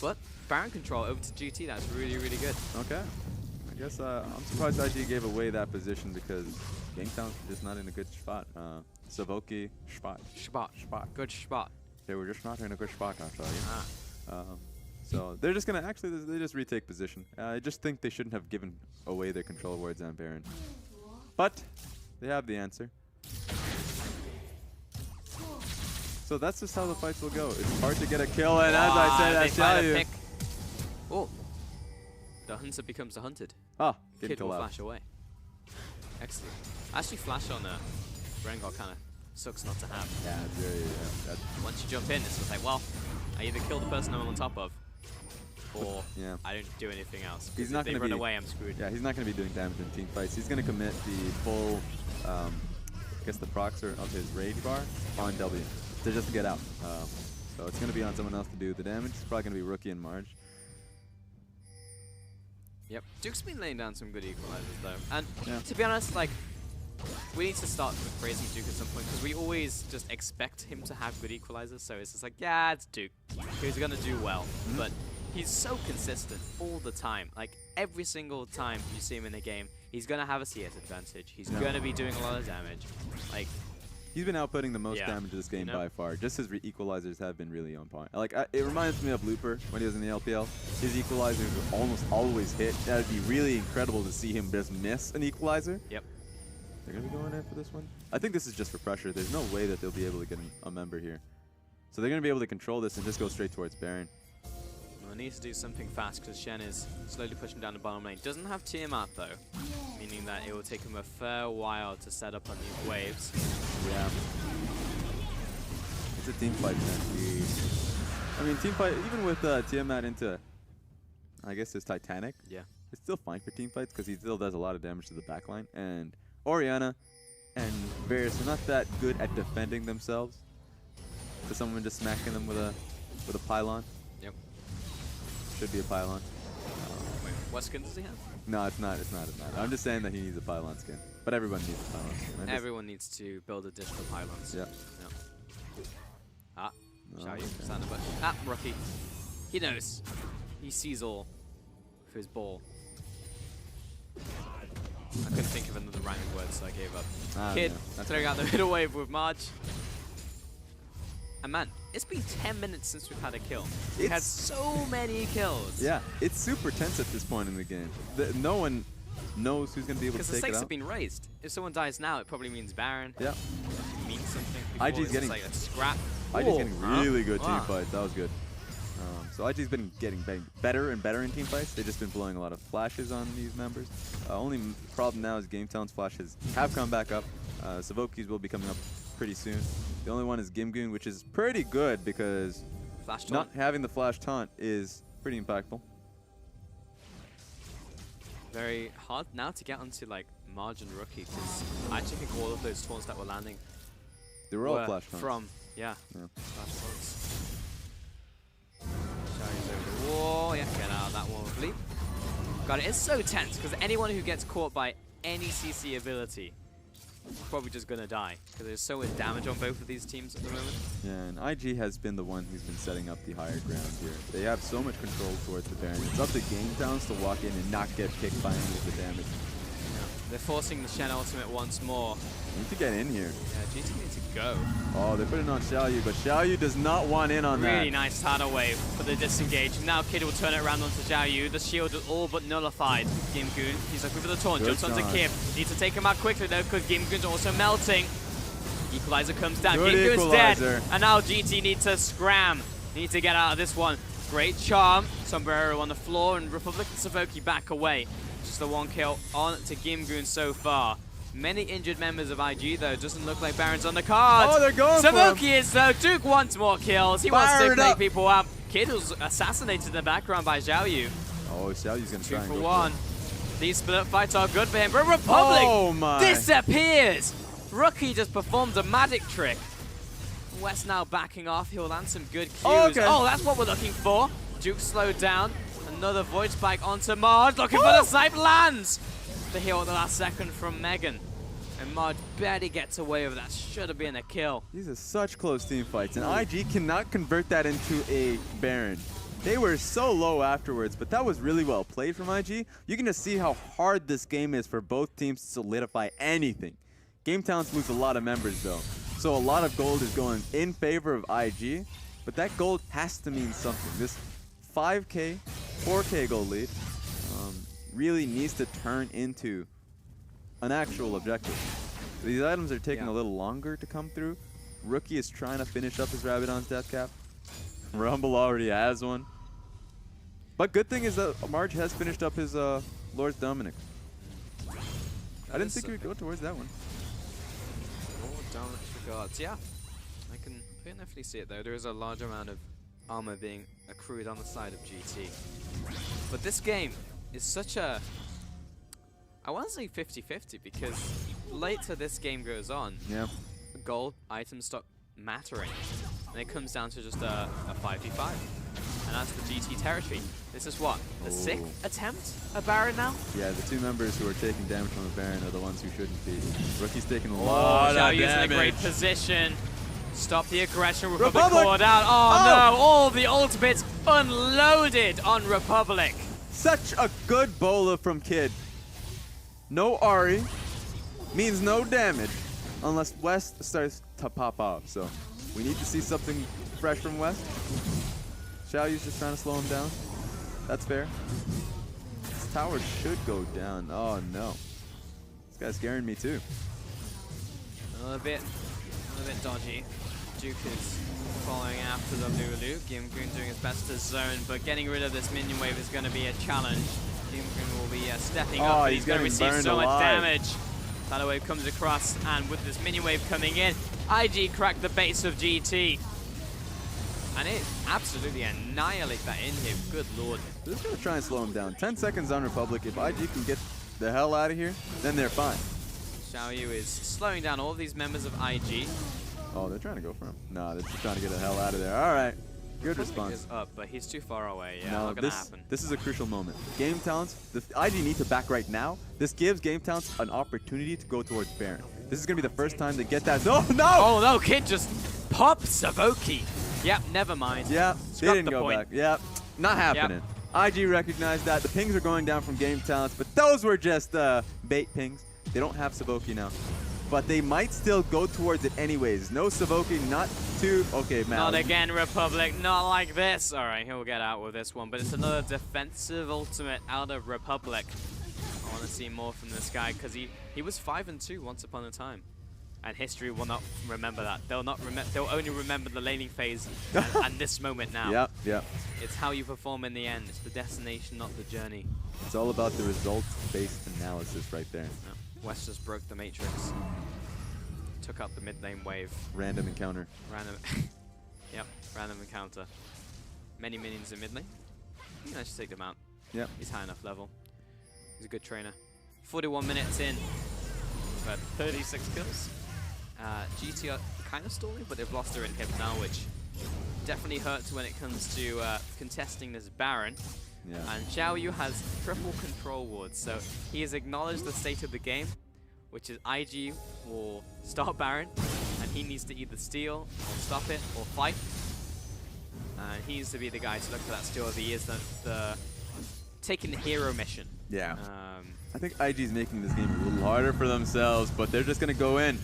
But Baron control over to GT, that's really, really good. Okay. I guess I'm surprised IG gave away that position because Gametown's just not in a good spot. Zavoki, spot. Good spot. They were just not in a good spot, I'll tell you. So they're just going to actually, they just retake position. I just think they shouldn't have given away their control towards Baron. But they have the answer. So that's just how the fights will go. It's hard to get a kill, and as I said, that's Xiao Yu. Oh, the hunter becomes the hunted. Ah, Kid will flash away. Excellent. Actually, flash on Rengar kind of sucks not to have. Yeah, it's very, Once you jump in, it's just like, well, I either kill the person I'm on top of, or I don't do anything else. He's not if they run away, I'm screwed. Yeah, he's not going to be doing damage in team fights. He's going to commit the full, I guess the proxer of his rage bar on W to just get out. So it's going to be on someone else to do the damage. It's probably going to be Rookie and Marge. Yep, Duke's been laying down some good equalizers though. And to be honest, like, we need to start praising Duke at some point because we always just expect him to have good equalizers. So it's just like, yeah, it's Duke. He's going to do well. But he's so consistent all the time. Like, every single time you see him in a game, he's going to have a CS advantage. He's going to be doing a lot of damage. Like, he's been outputting the most damage this game by far. Just his equalizers have been really on point. Like, it reminds me of Looper when he was in the LPL. His equalizers would almost always hit. That would be really incredible to see him just miss an equalizer. Yep. They're going to be going in for this one? I think this is just for pressure. There's no way that they'll be able to get a member here. So they're going to be able to control this and just go straight towards Baron. Well, I need to do something fast because Shen is slowly pushing down the bottom lane. Doesn't have Tiamat though, meaning that it will take him a fair while to set up on these waves. Yeah. It's a team fight, man. I mean, team fight, even with Tiamat into, I guess, his Titanic. Yeah. It's still fine for team fights because he still does a lot of damage to the backline. And Orianna and Varus are not that good at defending themselves. To someone just smacking them with a pylon. Yep. Should be a pylon. Wait, what skin does he have? No, it's not. It's not. I'm just saying that he needs a pylon skin. But everyone needs a pylon skin. Everyone needs to build additional pylons. Yeah. Ah, Xiao Yu, stand up. Ah, Rookie. He knows. He sees all with his ball. I couldn't think of another rhyming word, so I gave up. Kid, throwing out the middle wave with Marge. And man, it's been 10 minutes since we've had a kill. We've had so many kills. Yeah, it's super tense at this point in the game. No one knows who's going to be able to take it out. Because the stakes have been raised. If someone dies now, it probably means Baron. Yeah. It means something. IG's getting like a scrap. IG's getting really good team fights. That was good. So IG's been getting better and better in team fights. They've just been blowing a lot of flashes on these members. Only problem now is Gametown's flashes have come back up. Savoki's will be coming up pretty soon. The only one is Gimgun, which is pretty good because not having the flash taunt is pretty impactful. Very hard now to get onto like Marge and Rookie because I actually think all of those taunts that were landing they were all flash taunts. From flash taunts. Xiao's over the wall. Yeah, get out of that one with Leap. Got it. It's so tense because anyone who gets caught by any CC ability is probably just going to die because there's so much damage on both of these teams at the moment. Yeah, and IG has been the one who's been setting up the higher ground here. They have so much control towards the Baron. It's up to Gametowns to walk in and not get kicked by any of the damage. Yeah. They're forcing the Shen ultimate once more. Need to get in here. Yeah, GT need to go. Oh, they're putting on Xiaoyu, but Xiaoyu does not want in on that. Really nice tidal wave for the disengage. Now Kid will turn it around onto Xiaoyu. The shield is all but nullified. Gimgoon, he's looking for the taunt. Good Jumps onto taunt. Kim. Needs to take him out quickly though, because Gimgoon's also melting. Equalizer comes down. Good Gimgoon's dead. equalizer. And now GT need to scram. Need to get out of this one. Great charm. Sombrero on the floor, and Republic and Savoki back away. Just the one kill on to Gimgoon so far. Many injured members of IG though. Doesn't look like Baron's on the cards. Oh, they're going for him. Savoki is though. Duke wants more kills. He wants to Fire it play up. people up. Kid was assassinated in the background by Xiaoyu. Oh, Xiaoyu's going to try 2 and for go 1. These split fights are good for him, but Republic Oh my. disappears. Rookie just performed a magic trick. West now backing off. He'll land some good cues. Oh, okay. Oh, that's what we're looking for. Duke slowed down. Another Void Spike onto Marge. Looking for the snipe. Lands. The heal at the last second from Megan. And Marge barely gets away with that. Should have been a kill. These are such close team fights, and IG cannot convert that into a Baron. They were so low afterwards, but that was really well played from IG. You can just see how hard this game is for both teams to solidify anything. Game Talents lose a lot of members though, so a lot of gold is going in favor of IG, but that gold has to mean something. This 5K, 4K gold lead really needs to turn into an actual objective. These items are taking a little longer to come through. Rookie is trying to finish up his Rabadon's death cap. Rumble already has one. But good thing is that Marge has finished up his Lord's Dominic. I didn't think he would go towards that one. Lord Dominic's regards. Yeah, I can definitely see it though. There is a large amount of armor being accrued on the side of GT. But this game is such a... I want to say 50-50 because later this game goes on, gold items stop mattering. And it comes down to just a 5v5. And that's the GT territory. This is what? The 6th attempt at Baron now? Yeah, the 2 members who are taking damage from the Baron are the ones who shouldn't be. Rookie's taking a lot of Xiaoyu's damage. in a great position. Stop the aggression. Republic Republic! called out. Oh no, all the ultimates unloaded on Republic. Such a good bola from Kid. No Ari means no damage unless West starts to pop off. So we need to see something fresh from West. Xiaoyu's just trying to slow him down. That's fair. This tower should go down. Oh no. This guy's scaring me too. A little bit dodgy. Duke is following after the Lulu. Gimgoon doing his best to zone, but getting rid of this minion wave is going to be a challenge. Gimgoon will be stepping up, but he's going to receive so much damage. Tidal wave comes across, and with this minion wave coming in, IG cracked the base of GT. And it absolutely annihilate that in here. Good lord. They're just going to try and slow him down. 10 seconds on Republic. If IG can get the hell out of here, then they're fine. Xiaoyu is slowing down all of these members of IG. Oh, they're trying to go for him. No, they're just trying to get the hell out of there. All right. Good response. Is up, but he's too far away. Yeah, no, not gonna happen. This is a crucial moment. Game Talents, the IG need to back right now. This gives Game Talents an opportunity to go towards Baron. This is going to be the first time they get that. No, no! Oh, no, Kid just pops Savoki. Yep, never mind. Yeah, they didn't go back. Yeah, not happening. Yep. IG recognized that. The pings are going down from Game Talents, but those were just bait pings. They don't have Savoki now. But they might still go towards it anyways. No Savoki, not too... Okay, man. Not again, Republic. Not like this. All right, he'll get out with this one. But it's another defensive ultimate out of Republic. I want to see more from this guy because he was 5-2 once upon a time. And history will not remember that. They'll only remember the laning phase and this moment now. Yep, yep. It's how you perform in the end. It's the destination, not the journey. It's all about the results-based analysis right there. Yeah. West just broke the matrix. Took out the mid lane wave. Random encounter. Random. Yep, random encounter. Many minions in mid lane. I think I should take them out. Yep. He's high enough level. He's a good trainer. 41 minutes in. We've had 36 kills. GT are kind of stalling, but they've lost their inhib now, which definitely hurts when it comes to contesting this Baron. Yeah. And Xiaoyu has triple control wards, so he has acknowledged the state of the game, which is IG will start Baron, and he needs to either steal, or stop it, or fight. And he needs to be the guy to look for that steal if he is the taking the hero mission. Yeah. I think IG's making this game a little harder for themselves, but they're just going to go in.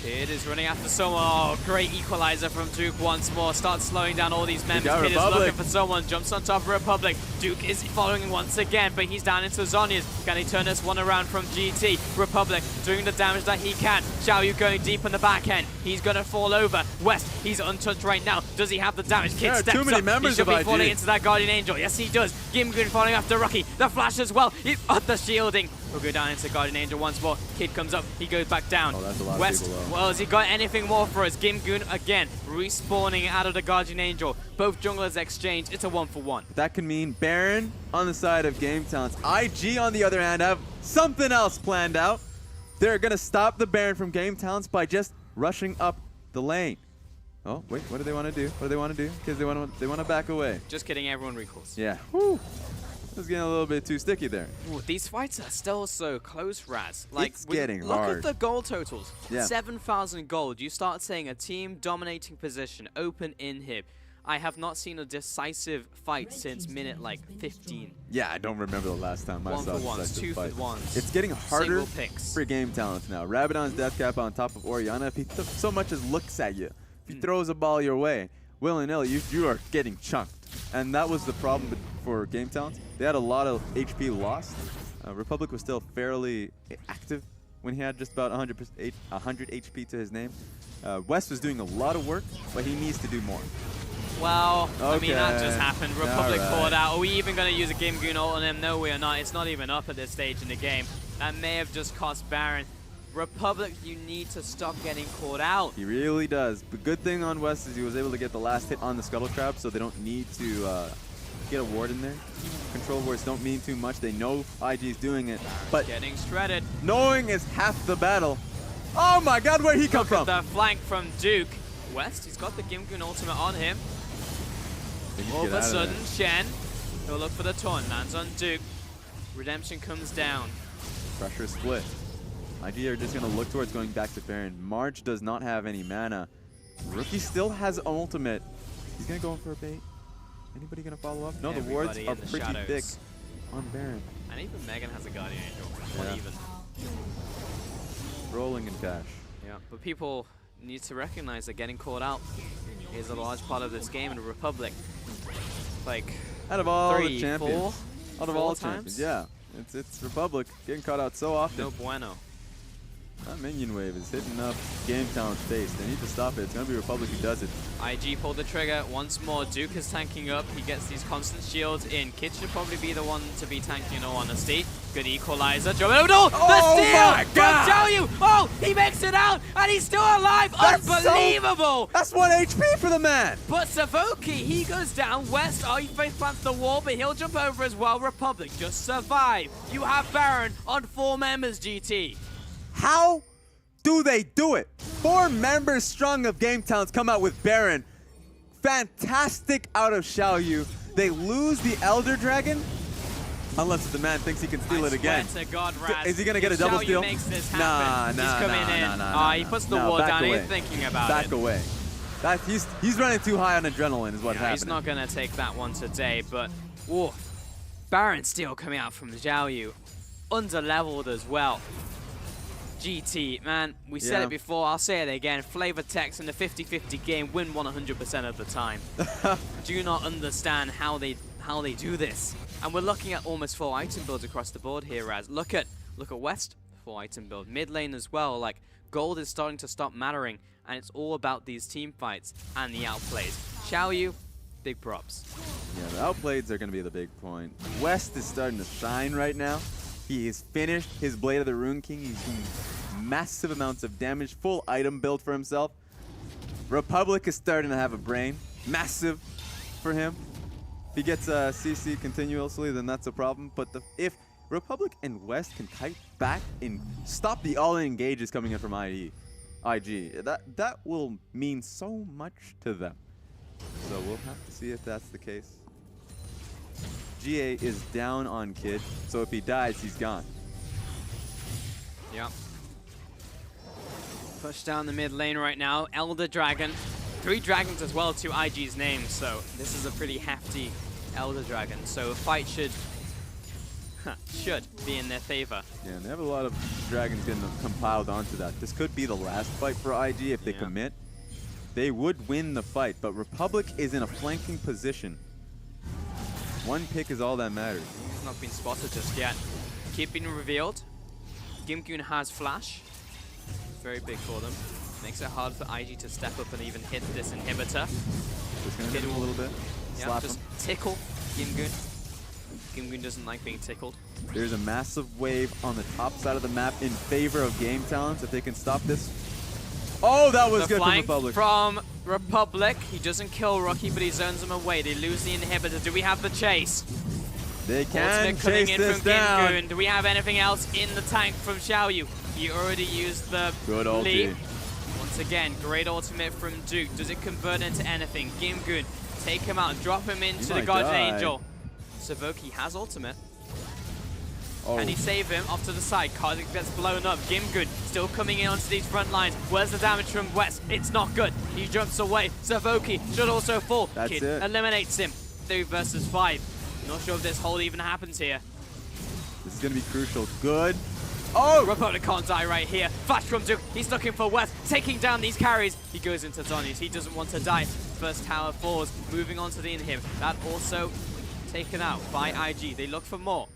Kid is running after someone. Oh, great equalizer from Duke once more. Starts slowing down all these members. Kid is looking for someone. Jumps on top of Republic. Duke is following once again, but he's down into Zhonya's. Can he turn this one around from GT? Republic doing the damage that he can. Xiaoyu going deep in the back end. He's going to fall over. West, he's untouched right now. Does he have the damage? Kid steps too many up. Members he should be of falling IG. into that Guardian Angel. Yes, he does. Gimgun falling after Rocky. The flash as well. The shielding. We'll go down into Guardian Angel once more. Kid comes up. He goes back down. Oh, that's a lot West, of people, well, has he got anything more for us? Gimgun again, respawning out of the Guardian Angel. Both junglers exchange. It's a 1-for-1. That can mean Baron on the side of Game Talents. IG, on the other hand, have something else planned out. They're going to stop the Baron from Game Talents by just rushing up the lane. Oh, wait, what do they want to do? What do they want to do? Because they want to back away. Just kidding, everyone recalls. Yeah. Whew. This is getting a little bit too sticky there. Ooh, these fights are still so close, Raz. Like, it's getting look hard. at the gold totals. Yeah. 7,000 gold. You start saying a team dominating position, open inhib. I have not seen a decisive fight since minute like 15. Yeah, I don't remember the last time I saw a 1-for-1s, decisive fight. 2-for-1s. It's getting harder Single picks. for Game Talents now. Rabadon's death cap on top of Orianna. If he so much as looks at you, if he throws a ball your way, willy-nilly, you are getting chunked. And that was the problem for Game Talents. They had a lot of HP lost. Republic was still fairly active when he had just about 100 HP to his name. West was doing a lot of work, but he needs to do more. Well, Okay. I mean, that just happened. Republic Alright. caught out. Are we even going to use a Gimgun ult on him? No, we are not. It's not even up at this stage in the game. That may have just cost Baron. Republic, you need to stop getting caught out. He really does. The good thing on West is he was able to get the last hit on the Scuttle Trap, so they don't need to get a ward in there. Control wards don't mean too much. They know IG's doing it, but Getting shredded. knowing is half the battle. Oh my god, where'd he come from? The flank from Duke. West, he's got the Gimgun ultimate on him. They need to All get of a out of sudden, there. Shen, he'll look for the taunt. Lands on Duke. Redemption comes down. Pressure split. IG are just going to look towards going back to Baron. March does not have any mana. Rookie still has ultimate. He's going to go in for a bait. Anybody going to follow up? No, the wards Everybody are in the pretty shadows. thick on Baron. And even Megan has a Guardian Angel. Not Yeah. even. Rolling in cash. Yeah, but people need to recognize that getting caught out is a large part of this game in Republic. Like, Out of all the 3, champions. 4, Out of 4 all times? champions, yeah. It's Republic getting caught out so often. No bueno. That minion wave is hitting up Game Talent's face. They need to stop it. It's going to be Republic who does it. IG pulled the trigger once more. Duke is tanking up. He gets these constant shields in. Kid should probably be the one to be tanking, in all honesty. Good equalizer. Oh, no! Oh The steal! my God! I'll tell you! Oh, he makes it out, and he's still alive! Unbelievable! That's 1 HP for the man! But Savoki, he goes down. West, he face plants the wall, but he'll jump over as well. Republic just survive. You have Baron on 4 members, GT. How do they do it? 4 members strong of Game Talents come out with Baron. Fantastic out of Xiaoyu. They lose the Elder Dragon. Unless the man thinks he can steal it again. I swear to God, Raz. Is he going to get a if double Xiaoyu steal? makes this Nah, happen. nah, He's coming in. nah, He puts the nah, wall back down. away. He's thinking about Back it. away. He's running too high on adrenaline is what's Yeah, happening. he's not going to take that one today, but whoa, Baron steal coming out from Xiaoyu. Under-leveled as well. GT, man, we said Yeah. it before, I'll say it again. Flavor text in the 50-50 game win 100% of the time. Do not understand how they do this. And we're looking at almost 4 item builds across the board here, Raz. Look at West, 4 item build. Mid lane as well, like gold is starting to stop mattering, and it's all about these team fights and the outplays. Xiaoyu, big props. Yeah, the outplays are going to be the big point. West is starting to shine right now. He has finished his Blade of the Rune King. He's doing massive amounts of damage, full item build for himself. Republic is starting to have a brain. Massive for him. If he gets CC continuously, then that's a problem. But if Republic and West can kite back and stop the all-in engages coming in from IG, that will mean so much to them. So we'll have to see if that's the case. GA is down on Kid, so if he dies, he's gone. Yep. Push down the mid lane right now. Elder Dragon. 3 dragons as well to IG's name, so this is a pretty hefty Elder Dragon, so a fight should be in their favor. Yeah, and they have a lot of dragons getting compiled onto that. This could be the last fight for IG if they commit. They would win the fight, but Republic is in a flanking position. One pick is all that matters. He's not been spotted just yet. Keep being revealed. Gimgoon has flash. It's very big for them. Makes it hard for IG to step up and even hit this inhibitor. Just gonna hit him a little bit. Slap just him. tickle Gimgoon. Gimgoon doesn't like being tickled. There's a massive wave on the top side of the map in favor of Game Talents if they can stop this. Oh, that was good from Republic. From Republic. He doesn't kill Rookie, but he zones him away. They lose the inhibitor. Do we have the chase? They can Ultimate coming chase in this from down. Gimgoon. Do we have anything else in the tank from Xiaoyu? He already used the Good ulti. leap. Once again, great ultimate from Duke. Does it convert into anything? Gimgoon, take him out. Drop him into the Guardian Angel. Savoki has ultimate. Oh. Can he save him? Off to the side. Karthik gets blown up. Gimgoon still coming in onto these front lines. Where's the damage from West? It's not good. He jumps away. Savoki should also fall. That's Kid it. eliminates him. 3 versus 5. Not sure if this hold even happens here. This is going to be crucial. Good. Oh! Republic can't die right here. Flash from Duke. He's looking for West. Taking down these carries. He goes into Zonius. He doesn't want to die. First tower falls. Moving on to the inhib. That also taken out by IG. They look for more.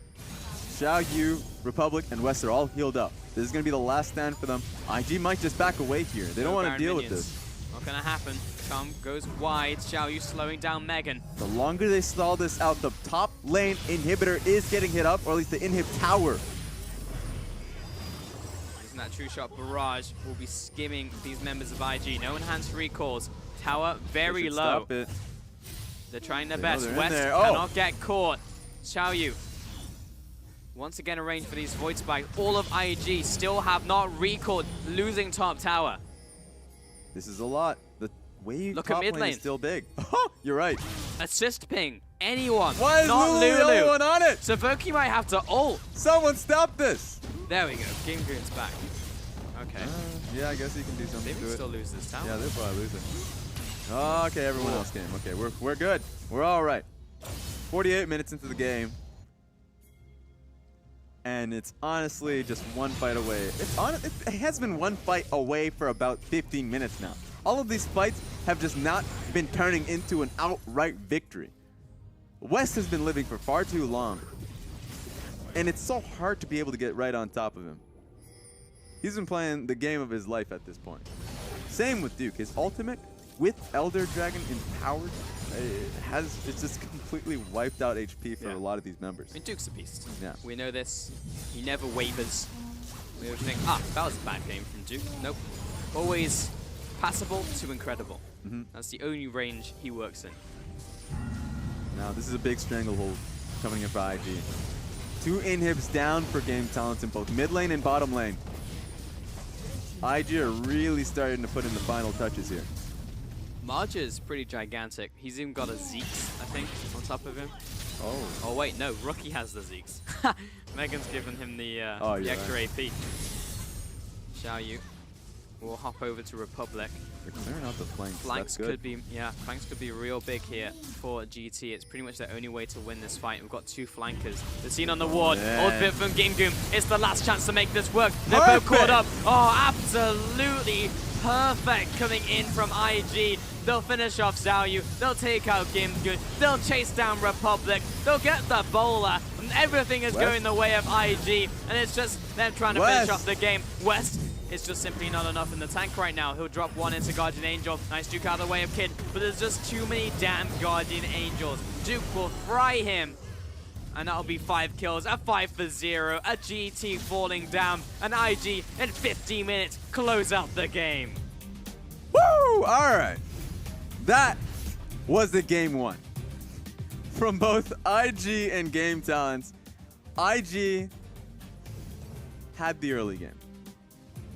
Xiaoyu, Republic, and West are all healed up. This is going to be the last stand for them. IG might just back away here. They don't want to deal with this. Not going to happen. Chum goes wide. Xiaoyu slowing down Megan. The longer they stall this out, the top lane inhibitor is getting hit up, or at least the inhib tower. Using that true shot barrage will be skimming these members of IG. No enhanced recalls. Tower very low. Stop it. They're trying their They best. know they're in West there. Oh. cannot get caught. Xiaoyu. Once again arranged for these Void Spikes. All of IG still have not recalled, losing top tower. This is a lot. The wave Look top at mid lane lane. is still big. You're right. Assist ping. Anyone. Why is not Lulu the only one on it? Savoki might have to ult. Someone stop this. There we go. Gimgoon's back. Okay. Yeah, I guess he can do something They to can it. still lose this tower. Yeah, they'll probably lose it. Okay, everyone else game. Okay, we're good. We're all right. 48 minutes into the game. And it's honestly just one fight away. It has been one fight away for about 15 minutes now. All of these fights have just not been turning into an outright victory. West has been living for far too long. And it's so hard to be able to get right on top of him. He's been playing the game of his life at this point. Same with Duke. His ultimate with Elder Dragon empowered, it's just completely wiped out HP for a lot of these members. I mean, Duke's a beast. Yeah. We know this. He never wavers. We would think, that was a bad game from Duke. Nope. Always passable to incredible. That's the only range he works in. Now, this is a big stranglehold coming in for IG. 2 inhibs down for Game Talents in both mid lane and bottom lane. IG are really starting to put in the final touches here. Marge is pretty gigantic. He's even got a Zeeks, I think, on top of him. Oh wait, no, Rookie has the Zeeks. Megan's given him the extra AP. Xiaoyu will hop over to Republic. They're clearing out the flanks. Flanks That's good. flanks could be real big here for GT. It's pretty much their only way to win this fight. We've got 2 flankers. The scene on the ward. Old bit from Gimgoon. It's the last chance to make this work. They're both caught up. Oh, absolutely perfect coming in from IG. They'll finish off Xiaoyu. They'll take out Gimgoon. They'll chase down Republic. They'll get the bowler. And everything is going the way of IG. And it's just them trying to finish off the game. West. It's just simply not enough in the tank right now. He'll drop 1 into Guardian Angel. Nice Duke out of the way of Kid. But there's just too many damn Guardian Angels. Duke will fry him. And that'll be 5 kills. A 5 for 0. A GT falling down. An IG in 15 minutes. Close out the game. Woo! All right. That was the game 1. From both IG and Game Talents, IG had the early game.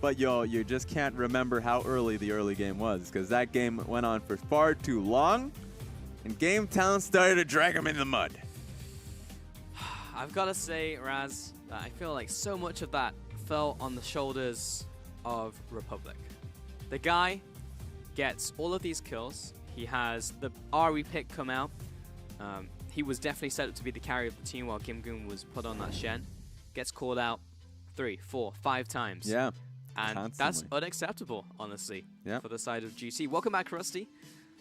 But you just can't remember how early the early game was, because that game went on for far too long, and Game Talent started to drag them in the mud. I've got to say, Raz, that I feel like so much of that fell on the shoulders of Republic. The guy gets all of these kills. He has the RE pick come out. he was definitely set up to be the carry of the team while Gimgoon was put on that Shen. Gets called out 3, 4, 5 times. Yeah. And Constantly. that's unacceptable, honestly, Yeah. for the side of GT. Welcome back, Rusty.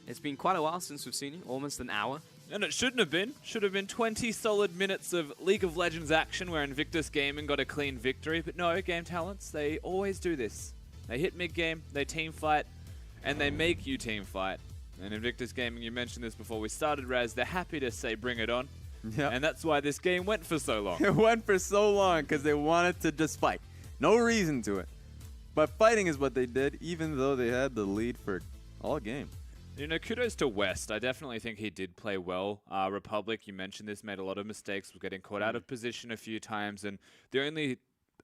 It's been quite a while since we've seen you, almost an hour. And it shouldn't have been. Should have been 20 solid minutes of League of Legends action where Invictus Gaming got a clean victory. But no, Game Talents, they always do this. They hit mid-game, they team fight, and they make you team fight. And Invictus Gaming, you mentioned this before we started, Raz, they're happy to say bring it on. Yeah. And that's why this game went for so long. It went for so long because they wanted to just fight. No reason to it. But fighting is what they did, even though they had the lead for all game. You know, kudos to West. I definitely think he did play well. Republic, you mentioned this, made a lot of mistakes, was getting caught out of position a few times. And the only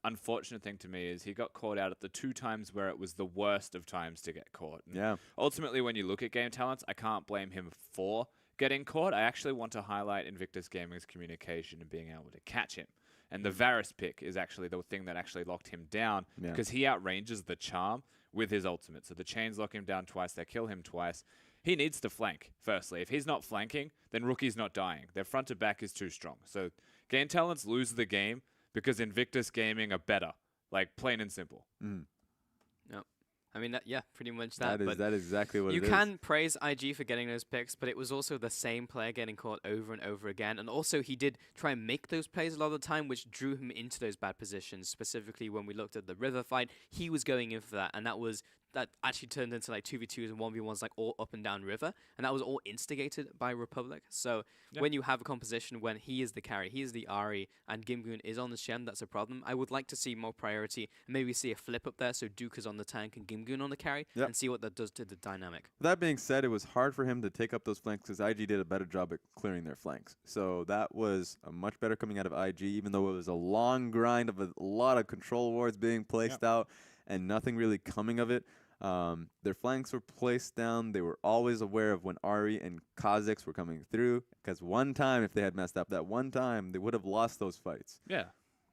unfortunate thing to me is he got caught out at the 2 times where it was the worst of times to get caught. And Yeah. ultimately, when you look at Game Talents, I can't blame him for getting caught. I actually want to highlight Invictus Gaming's communication and being able to catch him. And the Varus pick is actually the thing that actually locked him down because he outranges the charm with his ultimate. So the chains lock him down twice, they kill him twice. He needs to flank, firstly. If he's not flanking, then Rookie's not dying. Their front to back is too strong. So Game Talents lose the game because Invictus Gaming are better. Like, plain and simple. Mm. Yep. I mean, yeah, pretty much that. That is exactly what You it is. can praise IG for getting those picks, but it was also the same player getting caught over and over again. And also, he did try and make those plays a lot of the time, which drew him into those bad positions. Specifically, when we looked at the River fight, he was going in for that, and that actually turned into like 2v2s and 1v1s like all up and down River, and that was all instigated by Republic. So when you have a composition when he is the carry, he is the Ahri, and Gimgoon is on the Shen, that's a problem. I would like to see more priority and maybe see a flip up there, so Duke is on the tank and Gimgoon on the carry, and see what that does to the dynamic. That being said, it was hard for him to take up those flanks because IG did a better job at clearing their flanks. So that was a much better coming out of IG, even though it was a long grind of a lot of control wards being placed out and nothing really coming of it. Their flanks were placed down. They were always aware of when Ahri and Kha'Zix were coming through, because one time, if they had messed up that one time, they would have lost those fights. Yeah.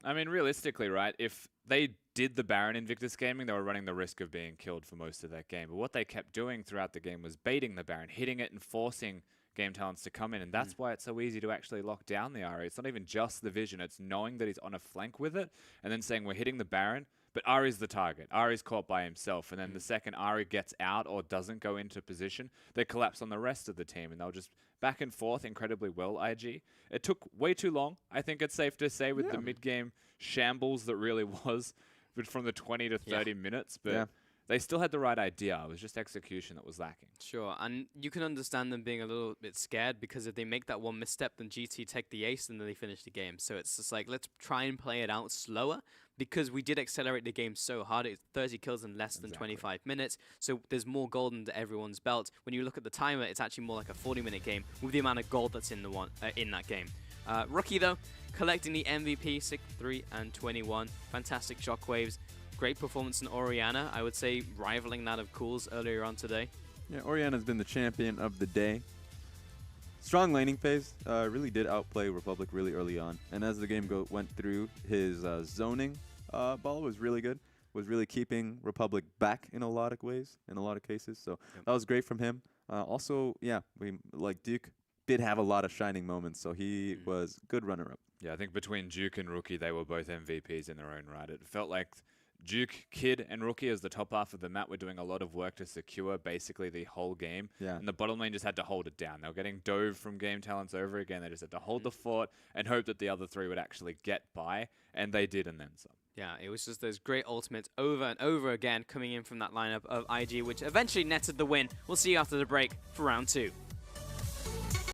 I mean, realistically, right, if they did the Baron Invictus Gaming, they were running the risk of being killed for most of that game. But what they kept doing throughout the game was baiting the Baron, hitting it and forcing Game Talents to come in. And that's why it's so easy to actually lock down the Ahri. It's not even just the vision. It's knowing that he's on a flank with it and then saying, we're hitting the Baron, but Ahri's the target. Ahri's caught by himself. And then the second Ahri gets out or doesn't go into position, they collapse on the rest of the team. And they'll just back and forth incredibly well, IG. It took way too long, I think it's safe to say, with the mid-game shambles that really was, but from the 20 to 30 minutes. But they still had the right idea. It was just execution that was lacking. Sure, and you can understand them being a little bit scared, because if they make that one misstep, then GT take the ace and then they finish the game. So it's just like, let's try and play it out slower, because we did accelerate the game so hard. It's 30 kills in less than 25 minutes, so there's more gold under everyone's belt. When you look at the timer, it's actually more like a 40-minute game with the amount of gold that's in the in that game. Rookie, though, collecting the MVP, 6-3 and 21. Fantastic shockwaves. Great performance in Orianna, I would say rivaling that of Cool's earlier on today. Yeah, Orianna's been the champion of the day. Strong laning phase, really did outplay Republic really early on. And as the game went through, his zoning ball was really good. Was really keeping Republic back in a lot of ways, in a lot of cases. So that was great from him. Also, yeah, Duke did have a lot of shining moments, so he was good runner-up. Yeah, I think between Duke and Rookie, they were both MVPs in their own right. It felt like Duke, Kid, and Rookie as the top half of the map were doing a lot of work to secure basically the whole game. Yeah. And the bottom lane just had to hold it down. They were getting dove from Game Talents over again. They just had to hold the fort and hope that the other three would actually get by, and they did, and then some. Yeah, it was just those great ultimates over and over again coming in from that lineup of IG, which eventually netted the win. We'll see you after the break for round 2.